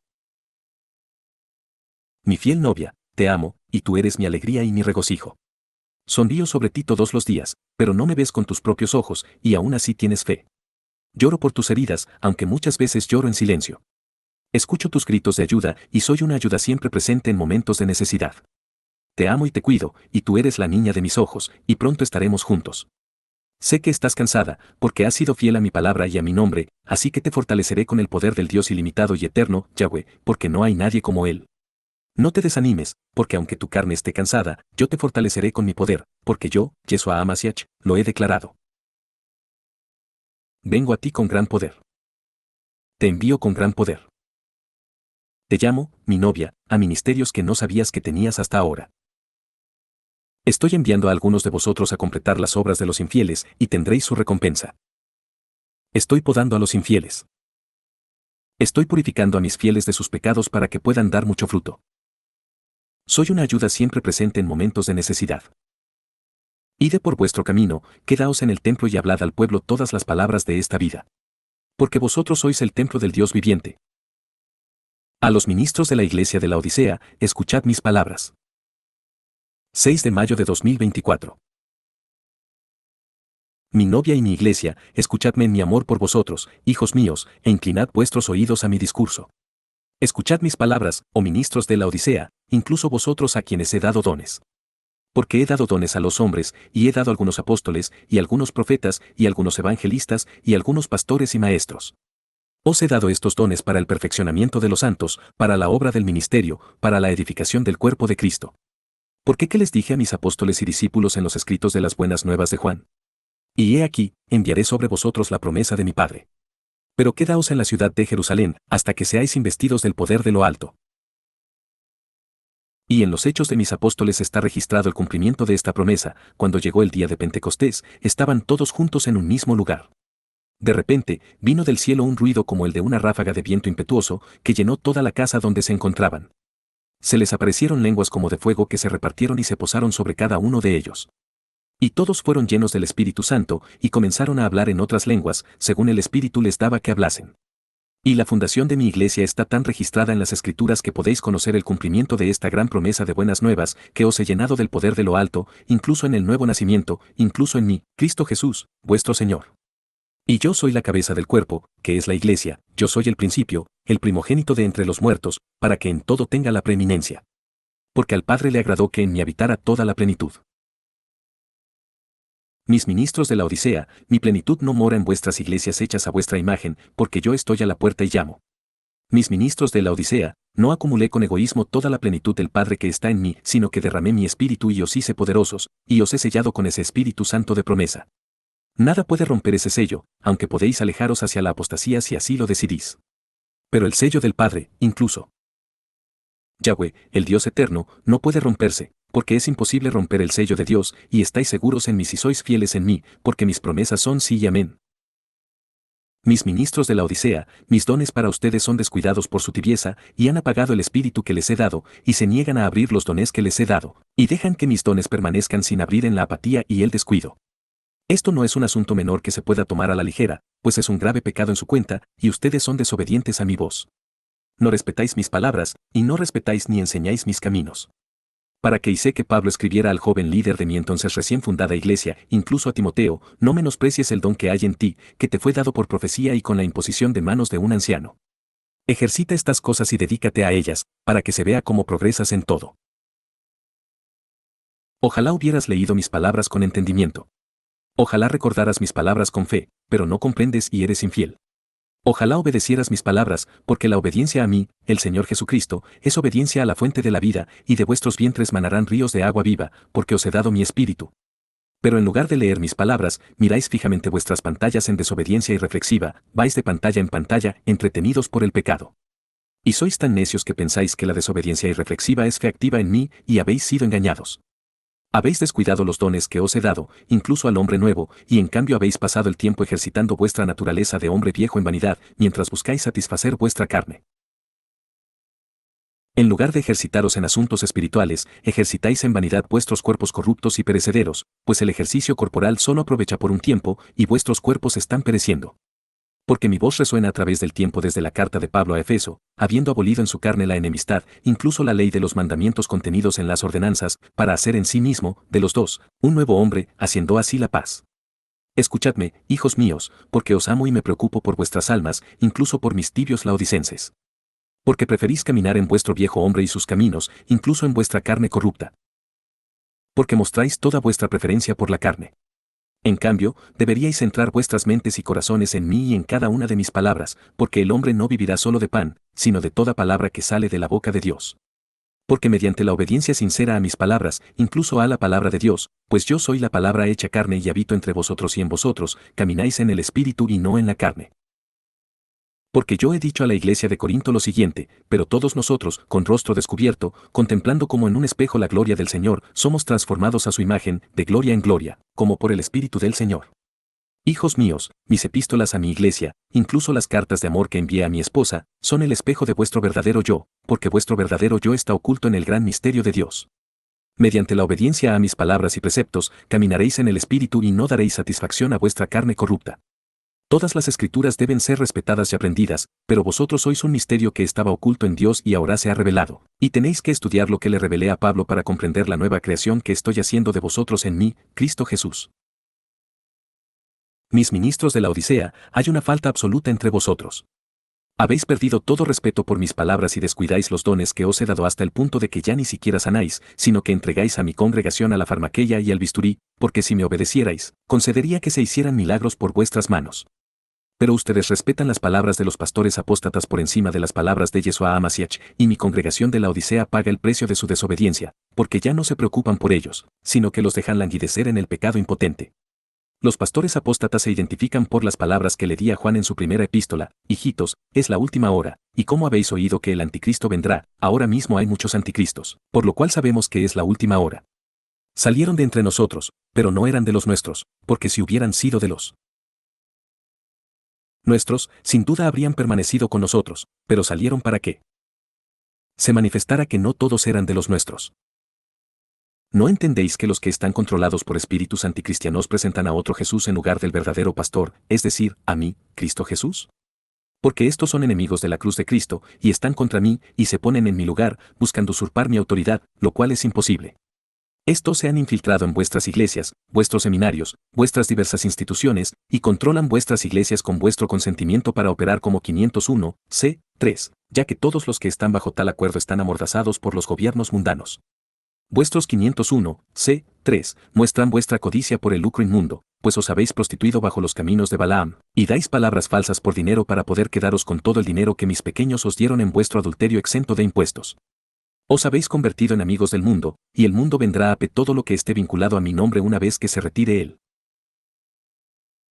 [SPEAKER 1] Mi fiel novia, te amo, y tú eres mi alegría y mi regocijo. Sonrío sobre ti todos los días, pero no me ves con tus propios ojos, y aún así tienes fe. Lloro por tus heridas, aunque muchas veces lloro en silencio. Escucho tus gritos de ayuda, y soy una ayuda siempre presente en momentos de necesidad. Te amo y te cuido, y tú eres la niña de mis ojos, y pronto estaremos juntos. Sé que estás cansada, porque has sido fiel a mi palabra y a mi nombre, así que te fortaleceré con el poder del Dios ilimitado y eterno, Yahweh, porque no hay nadie como Él. No te desanimes, porque aunque tu carne esté cansada, yo te fortaleceré con mi poder, porque yo, Yeshua Amasiach, lo he declarado. Vengo a ti con gran poder. Te envío con gran poder. Te llamo, mi novia, a ministerios que no sabías que tenías hasta ahora. Estoy enviando a algunos de vosotros a completar las obras de los infieles, y tendréis su recompensa. Estoy podando a los infieles. Estoy purificando a mis fieles de sus pecados para que puedan dar mucho fruto. Soy una ayuda siempre presente en momentos de necesidad. Ide por vuestro camino, quedaos en el templo y hablad al pueblo todas las palabras de esta vida. Porque vosotros sois el templo del Dios viviente. A los ministros de la iglesia de la Odisea, escuchad mis palabras. 6 de mayo de 2024. Mi novia y mi iglesia, escuchadme en mi amor por vosotros, hijos míos, e inclinad vuestros oídos a mi discurso. Escuchad mis palabras, oh ministros de la Odisea, incluso vosotros a quienes he dado dones. Porque he dado dones a los hombres, y he dado algunos apóstoles, y algunos profetas, y algunos evangelistas, y algunos pastores y maestros. Os he dado estos dones para el perfeccionamiento de los santos, para la obra del ministerio, para la edificación del cuerpo de Cristo. ¿Por qué les dije a mis apóstoles y discípulos en los escritos de las buenas nuevas de Juan? Y he aquí, enviaré sobre vosotros la promesa de mi Padre. Pero quedaos en la ciudad de Jerusalén, hasta que seáis investidos del poder de lo alto. Y en los hechos de mis apóstoles está registrado el cumplimiento de esta promesa, cuando llegó el día de Pentecostés, estaban todos juntos en un mismo lugar. De repente, vino del cielo un ruido como el de una ráfaga de viento impetuoso, que llenó toda la casa donde se encontraban. Se les aparecieron lenguas como de fuego que se repartieron y se posaron sobre cada uno de ellos. Y todos fueron llenos del Espíritu Santo, y comenzaron a hablar en otras lenguas, según el Espíritu les daba que hablasen. Y la fundación de mi iglesia está tan registrada en las Escrituras que podéis conocer el cumplimiento de esta gran promesa de buenas nuevas, que os he llenado del poder de lo alto, incluso en el nuevo nacimiento, incluso en mí, Cristo Jesús, vuestro Señor. Y yo soy la cabeza del cuerpo, que es la iglesia, yo soy el principio, el primogénito de entre los muertos, para que en todo tenga la preeminencia. Porque al Padre le agradó que en mí habitara toda la plenitud. Mis ministros de la Odisea, mi plenitud no mora en vuestras iglesias hechas a vuestra imagen, porque yo estoy a la puerta y llamo. Mis ministros de la Odisea, no acumulé con egoísmo toda la plenitud del Padre que está en mí, sino que derramé mi espíritu y os hice poderosos, y os he sellado con ese Espíritu Santo de promesa. Nada puede romper ese sello, aunque podéis alejaros hacia la apostasía si así lo decidís. Pero el sello del Padre, incluso Yahweh, el Dios eterno, no puede romperse, porque es imposible romper el sello de Dios, y estáis seguros en mí si sois fieles en mí, porque mis promesas son sí y amén. Mis ministros de la Odisea, mis dones para ustedes son descuidados por su tibieza, y han apagado el espíritu que les he dado, y se niegan a abrir los dones que les he dado, y dejan que mis dones permanezcan sin abrir en la apatía y el descuido. Esto no es un asunto menor que se pueda tomar a la ligera, pues es un grave pecado en su cuenta, y ustedes son desobedientes a mi voz. No respetáis mis palabras, y no respetáis ni enseñáis mis caminos. Para que hice que Pablo escribiera al joven líder de mi entonces recién fundada iglesia, incluso a Timoteo, no menosprecies el don que hay en ti, que te fue dado por profecía y con la imposición de manos de un anciano. Ejercita estas cosas y dedícate a ellas, para que se vea cómo progresas en todo. Ojalá hubieras leído mis palabras con entendimiento. Ojalá recordaras mis palabras con fe, pero no comprendes y eres infiel. Ojalá obedecieras mis palabras, porque la obediencia a mí, el Señor Jesucristo, es obediencia a la fuente de la vida, y de vuestros vientres manarán ríos de agua viva, porque os he dado mi espíritu. Pero en lugar de leer mis palabras, miráis fijamente vuestras pantallas en desobediencia irreflexiva, vais de pantalla en pantalla, entretenidos por el pecado. Y sois tan necios que pensáis que la desobediencia irreflexiva es fe activa en mí, y habéis sido engañados. Habéis descuidado los dones que os he dado, incluso al hombre nuevo, y en cambio habéis pasado el tiempo ejercitando vuestra naturaleza de hombre viejo en vanidad, mientras buscáis satisfacer vuestra carne. En lugar de ejercitaros en asuntos espirituales, ejercitáis en vanidad vuestros cuerpos corruptos y perecederos, pues el ejercicio corporal solo aprovecha por un tiempo, y vuestros cuerpos están pereciendo. Porque mi voz resuena a través del tiempo desde la carta de Pablo a Efeso, habiendo abolido en su carne la enemistad, incluso la ley de los mandamientos contenidos en las ordenanzas, para hacer en sí mismo, de los dos, un nuevo hombre, haciendo así la paz. Escuchadme, hijos míos, porque os amo y me preocupo por vuestras almas, incluso por mis tibios laodicenses. Porque preferís caminar en vuestro viejo hombre y sus caminos, incluso en vuestra carne corrupta. Porque mostráis toda vuestra preferencia por la carne. En cambio, deberíais centrar vuestras mentes y corazones en mí y en cada una de mis palabras, porque el hombre no vivirá solo de pan, sino de toda palabra que sale de la boca de Dios. Porque mediante la obediencia sincera a mis palabras, incluso a la palabra de Dios, pues yo soy la palabra hecha carne y habito entre vosotros y en vosotros, camináis en el espíritu y no en la carne. Porque yo he dicho a la iglesia de Corinto lo siguiente, pero todos nosotros, con rostro descubierto, contemplando como en un espejo la gloria del Señor, somos transformados a su imagen, de gloria en gloria, como por el Espíritu del Señor. Hijos míos, mis epístolas a mi iglesia, incluso las cartas de amor que envié a mi esposa, son el espejo de vuestro verdadero yo, porque vuestro verdadero yo está oculto en el gran misterio de Dios. Mediante la obediencia a mis palabras y preceptos, caminaréis en el Espíritu y no daréis satisfacción a vuestra carne corrupta. Todas las escrituras deben ser respetadas y aprendidas, pero vosotros sois un misterio que estaba oculto en Dios y ahora se ha revelado, y tenéis que estudiar lo que le revelé a Pablo para comprender la nueva creación que estoy haciendo de vosotros en mí, Cristo Jesús. Mis ministros de la Odisea, hay una falta absoluta entre vosotros. Habéis perdido todo respeto por mis palabras y descuidáis los dones que os he dado hasta el punto de que ya ni siquiera sanáis, sino que entregáis a mi congregación a la farmaqueia y al bisturí, porque si me obedecierais, concedería que se hicieran milagros por vuestras manos. Pero ustedes respetan las palabras de los pastores apóstatas por encima de las palabras de Yeshua Amasiach, y mi congregación de la Odisea paga el precio de su desobediencia, porque ya no se preocupan por ellos, sino que los dejan languidecer en el pecado impotente. Los pastores apóstatas se identifican por las palabras que le di a Juan en su primera epístola: hijitos, es la última hora, y como habéis oído que el anticristo vendrá, ahora mismo hay muchos anticristos, por lo cual sabemos que es la última hora. Salieron de entre nosotros, pero no eran de los nuestros, porque si hubieran sido de los nuestros, sin duda habrían permanecido con nosotros, pero salieron para que se manifestara que no todos eran de los nuestros. ¿No entendéis que los que están controlados por espíritus anticristianos presentan a otro Jesús en lugar del verdadero pastor, es decir, a mí, Cristo Jesús? Porque estos son enemigos de la cruz de Cristo, y están contra mí, y se ponen en mi lugar, buscando usurpar mi autoridad, lo cual es imposible. Estos se han infiltrado en vuestras iglesias, vuestros seminarios, vuestras diversas instituciones, y controlan vuestras iglesias con vuestro consentimiento para operar como 501, c. 3, ya que todos los que están bajo tal acuerdo están amordazados por los gobiernos mundanos. Vuestros 501, c. 3, muestran vuestra codicia por el lucro inmundo, pues os habéis prostituido bajo los caminos de Balaam, y dais palabras falsas por dinero para poder quedaros con todo el dinero que mis pequeños os dieron en vuestro adulterio exento de impuestos. Os habéis convertido en amigos del mundo, y el mundo vendrá a todo lo que esté vinculado a mi nombre una vez que se retire él.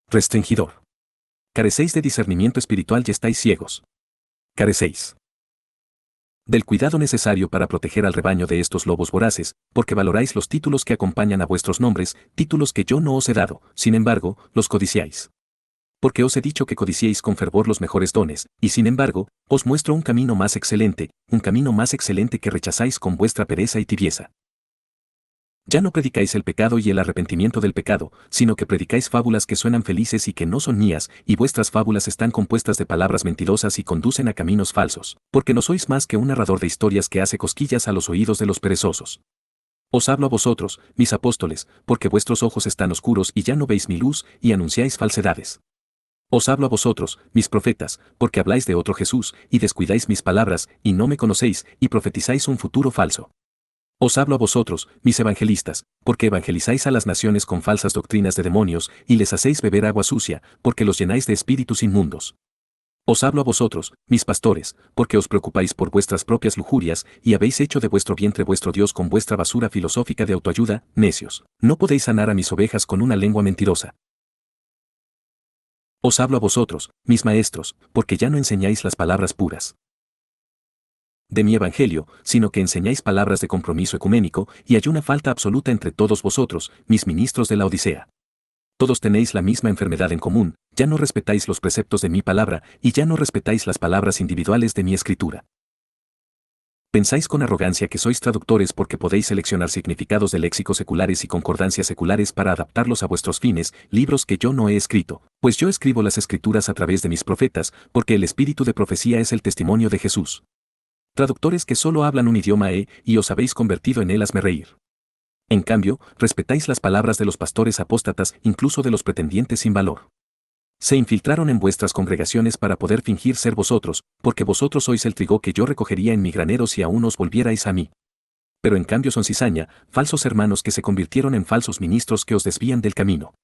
[SPEAKER 1] Restringidor. Carecéis de discernimiento espiritual y estáis ciegos. Carecéis del cuidado necesario para proteger al rebaño de estos lobos voraces, porque valoráis los títulos que acompañan a vuestros nombres, títulos que yo no os he dado, sin embargo, los codiciáis. Porque os he dicho que codiciéis con fervor los mejores dones, y sin embargo, os muestro un camino más excelente que rechazáis con vuestra pereza y tibieza. Ya no predicáis el pecado y el arrepentimiento del pecado, sino que predicáis fábulas que suenan felices y que no son mías, y vuestras fábulas están compuestas de palabras mentirosas y conducen a caminos falsos, porque no sois más que un narrador de historias que hace cosquillas a los oídos de los perezosos. Os hablo a vosotros, mis apóstoles, porque vuestros ojos están oscuros y ya no veis mi luz, y anunciáis falsedades. Os hablo a vosotros, mis profetas, porque habláis de otro Jesús, y descuidáis mis palabras, y no me conocéis, y profetizáis un futuro falso. Os hablo a vosotros, mis evangelistas, porque evangelizáis a las naciones con falsas doctrinas de demonios, y les hacéis beber agua sucia, porque los llenáis de espíritus inmundos. Os hablo a vosotros, mis pastores, porque os preocupáis por vuestras propias lujurias, y habéis hecho de vuestro vientre vuestro Dios con vuestra basura filosófica de autoayuda, necios. No podéis sanar a mis ovejas con una lengua mentirosa. Os hablo a vosotros, mis maestros, porque ya no enseñáis las palabras puras de mi evangelio, sino que enseñáis palabras de compromiso ecuménico, y hay una falta absoluta entre todos vosotros, mis ministros de la Odisea. Todos tenéis la misma enfermedad en común, ya no respetáis los preceptos de mi palabra, y ya no respetáis las palabras individuales de mi escritura. Pensáis con arrogancia que sois traductores porque podéis seleccionar significados de léxicos seculares y concordancias seculares para adaptarlos a vuestros fines, libros que yo no he escrito, pues yo escribo las escrituras a través de mis profetas, porque el espíritu de profecía es el testimonio de Jesús. Traductores que solo hablan un idioma y os habéis convertido en él, hazme reír. En cambio, respetáis las palabras de los pastores apóstatas, incluso de los pretendientes sin valor. Se infiltraron en vuestras congregaciones para poder fingir ser vosotros, porque vosotros sois el trigo que yo recogería en mi granero si aún os volvierais a mí. Pero en cambio son cizaña, falsos hermanos que se convirtieron en falsos ministros que os desvían del camino.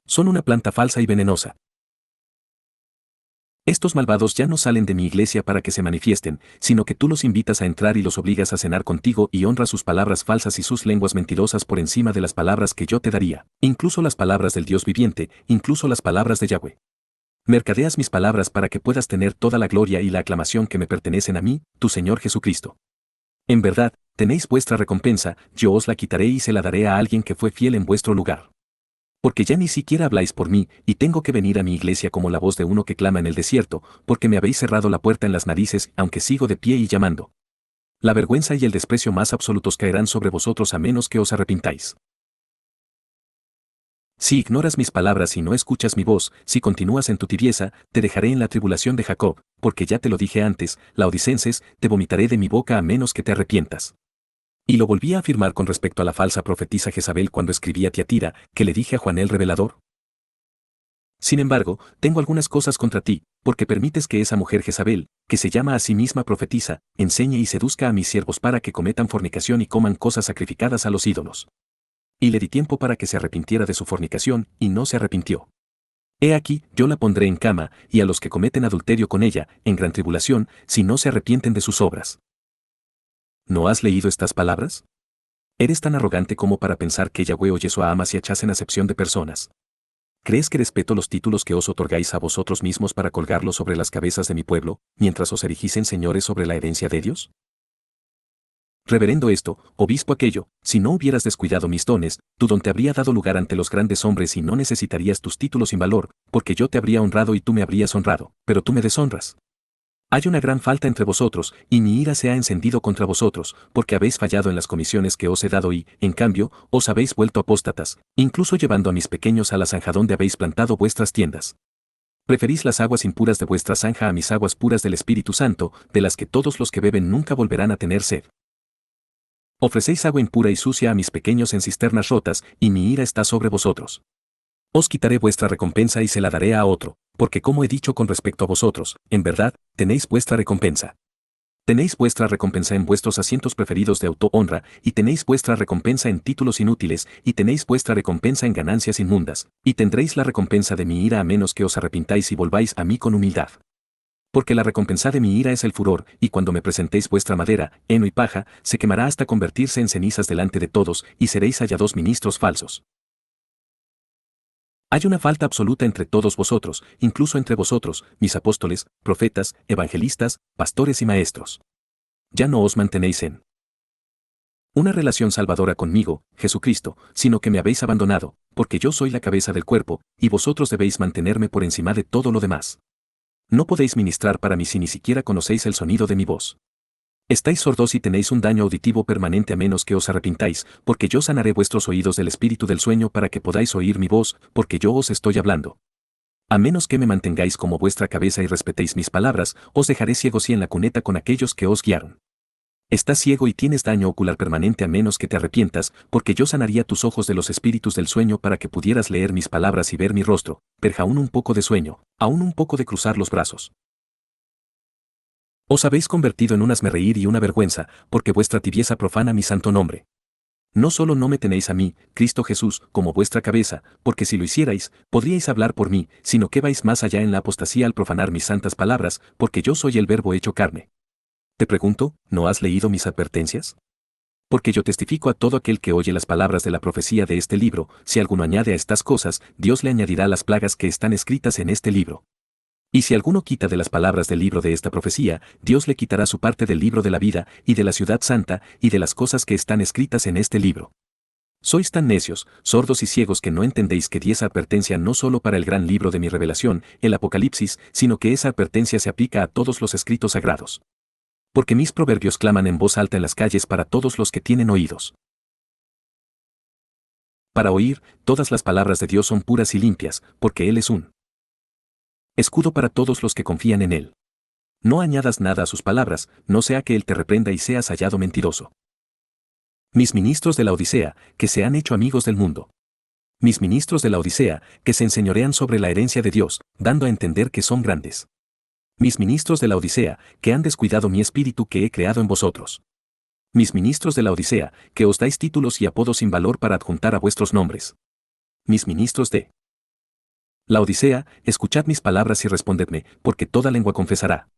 [SPEAKER 1] Son una planta falsa y venenosa. Estos malvados ya no salen de mi iglesia para que se manifiesten, sino que tú los invitas a entrar y los obligas a cenar contigo y honras sus palabras falsas y sus lenguas mentirosas por encima de las palabras que yo te daría, incluso las palabras del Dios viviente, incluso las palabras de Yahweh. Mercadeas mis palabras para que puedas tener toda la gloria y la aclamación que me pertenecen a mí, tu Señor Jesucristo. En verdad, tenéis vuestra recompensa, yo os la quitaré y se la daré a alguien que fue fiel en vuestro lugar. Porque ya ni siquiera habláis por mí, y tengo que venir a mi iglesia como la voz de uno que clama en el desierto, porque me habéis cerrado la puerta en las narices, aunque sigo de pie y llamando. La vergüenza y el desprecio más absolutos caerán sobre vosotros a menos que os arrepintáis. Si ignoras mis palabras y no escuchas mi voz, si continúas en tu tibieza, te dejaré en la tribulación de Jacob, porque ya te lo dije antes, laodicenses, te vomitaré de mi boca a menos que te arrepientas. Y lo volví a afirmar con respecto a la falsa profetisa Jezabel cuando escribí a Tiatira, que le dije a Juan el Revelador. Sin embargo, tengo algunas cosas contra ti, porque permites que esa mujer Jezabel, que se llama a sí misma profetisa, enseñe y seduzca a mis siervos para que cometan fornicación y coman cosas sacrificadas a los ídolos. Y le di tiempo para que se arrepintiera de su fornicación, y no se arrepintió. He aquí, yo la pondré en cama, y a los que cometen adulterio con ella, en gran tribulación, si no se arrepienten de sus obras. ¿No has leído estas palabras? ¿Eres tan arrogante como para pensar que Yahweh oye su amas y echas en acepción de personas? ¿Crees que respeto los títulos que os otorgáis a vosotros mismos para colgarlos sobre las cabezas de mi pueblo, mientras os erigís en señores sobre la herencia de Dios? Reverendo esto, obispo aquello, si no hubieras descuidado mis dones, tu don te habría dado lugar ante los grandes hombres y no necesitarías tus títulos sin valor, porque yo te habría honrado y tú me habrías honrado, pero tú me deshonras. Hay una gran falta entre vosotros, y mi ira se ha encendido contra vosotros, porque habéis fallado en las comisiones que os he dado y, en cambio, os habéis vuelto apóstatas, incluso llevando a mis pequeños a la zanja donde habéis plantado vuestras tiendas. Preferís las aguas impuras de vuestra zanja a mis aguas puras del Espíritu Santo, de las que todos los que beben nunca volverán a tener sed. Ofrecéis agua impura y sucia a mis pequeños en cisternas rotas, y mi ira está sobre vosotros. Os quitaré vuestra recompensa y se la daré a otro, porque como he dicho con respecto a vosotros, en verdad, tenéis vuestra recompensa. Tenéis vuestra recompensa en vuestros asientos preferidos de auto-honra, y tenéis vuestra recompensa en títulos inútiles, y tenéis vuestra recompensa en ganancias inmundas, y tendréis la recompensa de mi ira a menos que os arrepintáis y volváis a mí con humildad. Porque la recompensa de mi ira es el furor, y cuando me presentéis vuestra madera, heno y paja, se quemará hasta convertirse en cenizas delante de todos, y seréis hallados ministros falsos. Hay una falta absoluta entre todos vosotros, incluso entre vosotros, mis apóstoles, profetas, evangelistas, pastores y maestros. Ya no os mantenéis en una relación salvadora conmigo, Jesucristo, sino que me habéis abandonado, porque yo soy la cabeza del cuerpo, y vosotros debéis mantenerme por encima de todo lo demás. No podéis ministrar para mí si ni siquiera conocéis el sonido de mi voz. Estáis sordos y tenéis un daño auditivo permanente a menos que os arrepintáis, porque yo sanaré vuestros oídos del espíritu del sueño para que podáis oír mi voz, porque yo os estoy hablando. A menos que me mantengáis como vuestra cabeza y respetéis mis palabras, os dejaré ciegos y en la cuneta con aquellos que os guiaron. Estás ciego y tienes daño ocular permanente a menos que te arrepientas, porque yo sanaría tus ojos de los espíritus del sueño para que pudieras leer mis palabras y ver mi rostro, pero aún un poco de sueño, aún un poco de cruzar los brazos. Os habéis convertido en un hazmerreír y una vergüenza, porque vuestra tibieza profana mi santo nombre. No solo no me tenéis a mí, Cristo Jesús, como vuestra cabeza, porque si lo hicierais, podríais hablar por mí, sino que vais más allá en la apostasía al profanar mis santas palabras, porque yo soy el Verbo hecho carne. Te pregunto, ¿no has leído mis advertencias? Porque yo testifico a todo aquel que oye las palabras de la profecía de este libro, si alguno añade a estas cosas, Dios le añadirá las plagas que están escritas en este libro. Y si alguno quita de las palabras del libro de esta profecía, Dios le quitará su parte del libro de la vida, y de la ciudad santa, y de las cosas que están escritas en este libro. Sois tan necios, sordos y ciegos que no entendéis que di esa advertencia no solo para el gran libro de mi revelación, el Apocalipsis, sino que esa advertencia se aplica a todos los escritos sagrados. Porque mis proverbios claman en voz alta en las calles para todos los que tienen oídos. Para oír, todas las palabras de Dios son puras y limpias, porque Él es un escudo para todos los que confían en Él. No añadas nada a sus palabras, no sea que Él te reprenda y seas hallado mentiroso. Mis ministros de la Odisea, que se han hecho amigos del mundo. Mis ministros de la Odisea, que se enseñorean sobre la herencia de Dios, dando a entender que son grandes. Mis ministros de la Odisea, que han descuidado mi espíritu que he creado en vosotros. Mis ministros de la Odisea, que os dais títulos y apodos sin valor para adjuntar a vuestros nombres. Mis ministros de la Odisea, escuchad mis palabras y respondedme, porque toda lengua confesará.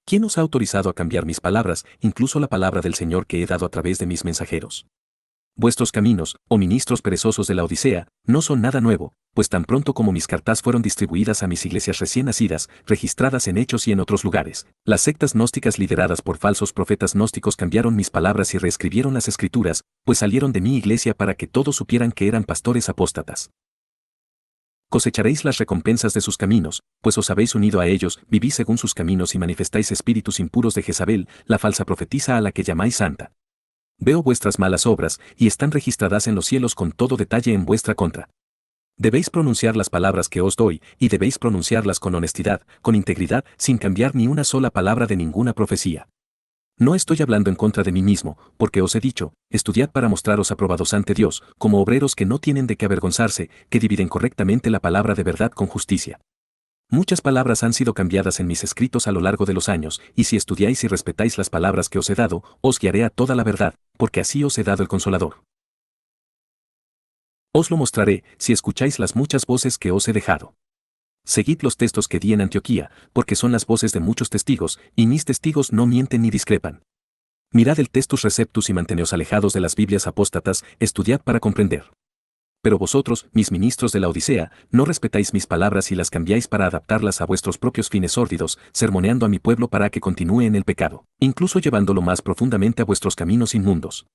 [SPEAKER 1] ¿Quién os ha autorizado a cambiar mis palabras, incluso la palabra del Señor que he dado a través de mis mensajeros? Vuestros caminos, oh ministros perezosos de la Odisea, no son nada nuevo, pues tan pronto como mis cartas fueron distribuidas a mis iglesias recién nacidas, registradas en Hechos y en otros lugares, las sectas gnósticas lideradas por falsos profetas gnósticos cambiaron mis palabras y reescribieron las escrituras, pues salieron de mi iglesia para que todos supieran que eran pastores apóstatas. Cosecharéis las recompensas de sus caminos, pues os habéis unido a ellos, vivís según sus caminos y manifestáis espíritus impuros de Jezabel, la falsa profetisa a la que llamáis santa. Veo vuestras malas obras, y están registradas en los cielos con todo detalle en vuestra contra. Debéis pronunciar las palabras que os doy, y debéis pronunciarlas con honestidad, con integridad, sin cambiar ni una sola palabra de ninguna profecía. No estoy hablando en contra de mí mismo, porque os he dicho, estudiad para mostraros aprobados ante Dios, como obreros que no tienen de qué avergonzarse, que dividen correctamente la palabra de verdad con justicia. Muchas palabras han sido cambiadas en mis escritos a lo largo de los años, y si estudiáis y respetáis las palabras que os he dado, os guiaré a toda la verdad, porque así os he dado el Consolador. Os lo mostraré, si escucháis las muchas voces que os he dejado. Seguid los textos que di en Antioquía, porque son las voces de muchos testigos, y mis testigos no mienten ni discrepan. Mirad el Textus Receptus y manteneos alejados de las Biblias apóstatas, estudiad para comprender. Pero vosotros, mis ministros de la Odisea, no respetáis mis palabras y las cambiáis para adaptarlas a vuestros propios fines sórdidos, sermoneando a mi pueblo para que continúe en el pecado, incluso llevándolo más profundamente a vuestros caminos inmundos.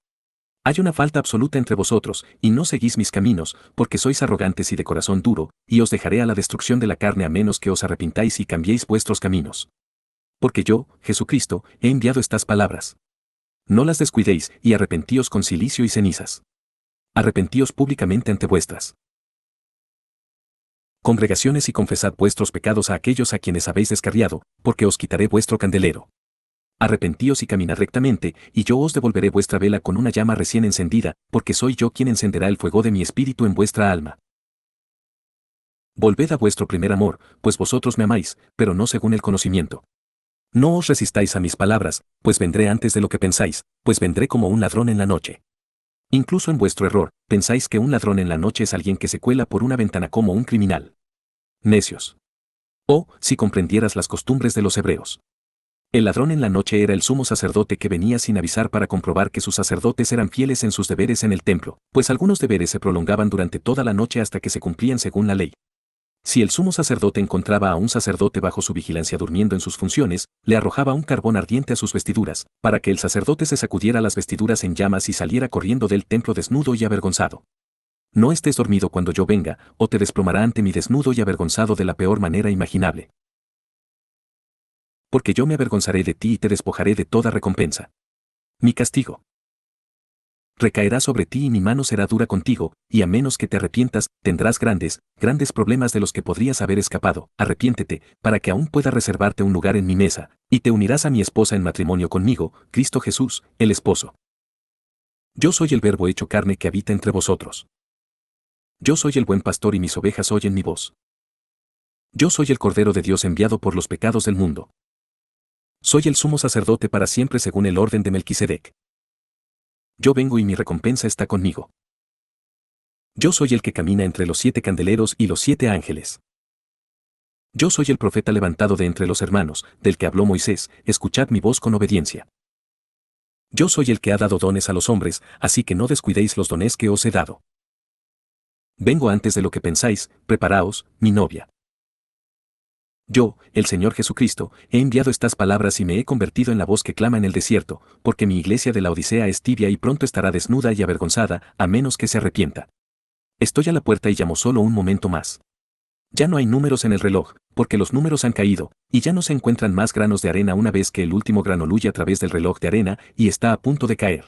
[SPEAKER 1] Hay una falta absoluta entre vosotros, y no seguís mis caminos, porque sois arrogantes y de corazón duro, y os dejaré a la destrucción de la carne a menos que os arrepintáis y cambiéis vuestros caminos. Porque yo, Jesucristo, he enviado estas palabras. No las descuidéis, y arrepentíos con cilicio y cenizas. Arrepentíos públicamente ante vuestras congregaciones y confesad vuestros pecados a aquellos a quienes habéis descarriado, porque os quitaré vuestro candelero. Arrepentíos y caminad rectamente, y yo os devolveré vuestra vela con una llama recién encendida, porque soy yo quien encenderá el fuego de mi espíritu en vuestra alma. Volved a vuestro primer amor, pues vosotros me amáis, pero no según el conocimiento. No os resistáis a mis palabras, pues vendré antes de lo que pensáis, pues vendré como un ladrón en la noche. Incluso en vuestro error, pensáis que un ladrón en la noche es alguien que se cuela por una ventana como un criminal. Necios. Oh, si comprendieras las costumbres de los hebreos. El ladrón en la noche era el sumo sacerdote que venía sin avisar para comprobar que sus sacerdotes eran fieles en sus deberes en el templo, pues algunos deberes se prolongaban durante toda la noche hasta que se cumplían según la ley. Si el sumo sacerdote encontraba a un sacerdote bajo su vigilancia durmiendo en sus funciones, le arrojaba un carbón ardiente a sus vestiduras, para que el sacerdote se sacudiera las vestiduras en llamas y saliera corriendo del templo desnudo y avergonzado. No estés dormido cuando yo venga, o te desplomará ante mí desnudo y avergonzado de la peor manera imaginable. Porque yo me avergonzaré de ti y te despojaré de toda recompensa. Mi castigo recaerá sobre ti y mi mano será dura contigo, y a menos que te arrepientas, tendrás grandes, grandes problemas de los que podrías haber escapado. Arrepiéntete, para que aún pueda reservarte un lugar en mi mesa, y te unirás a mi esposa en matrimonio conmigo, Cristo Jesús, el esposo. Yo soy el Verbo hecho carne que habita entre vosotros. Yo soy el buen pastor y mis ovejas oyen mi voz. Yo soy el Cordero de Dios enviado por los pecados del mundo. Soy el sumo sacerdote para siempre según el orden de Melquisedec. Yo vengo y mi recompensa está conmigo. Yo soy el que camina entre los 7 candeleros y los 7 ángeles. Yo soy el profeta levantado de entre los hermanos, del que habló Moisés, escuchad mi voz con obediencia. Yo soy el que ha dado dones a los hombres, así que no descuidéis los dones que os he dado. Vengo antes de lo que pensáis, preparaos, mi novia. Yo, el Señor Jesucristo, he enviado estas palabras y me he convertido en la voz que clama en el desierto, porque mi iglesia de la Odisea es tibia y pronto estará desnuda y avergonzada, a menos que se arrepienta. Estoy a la puerta y llamo solo un momento más. Ya no hay números en el reloj, porque los números han caído, y ya no se encuentran más granos de arena una vez que el último grano huye a través del reloj de arena y está a punto de caer.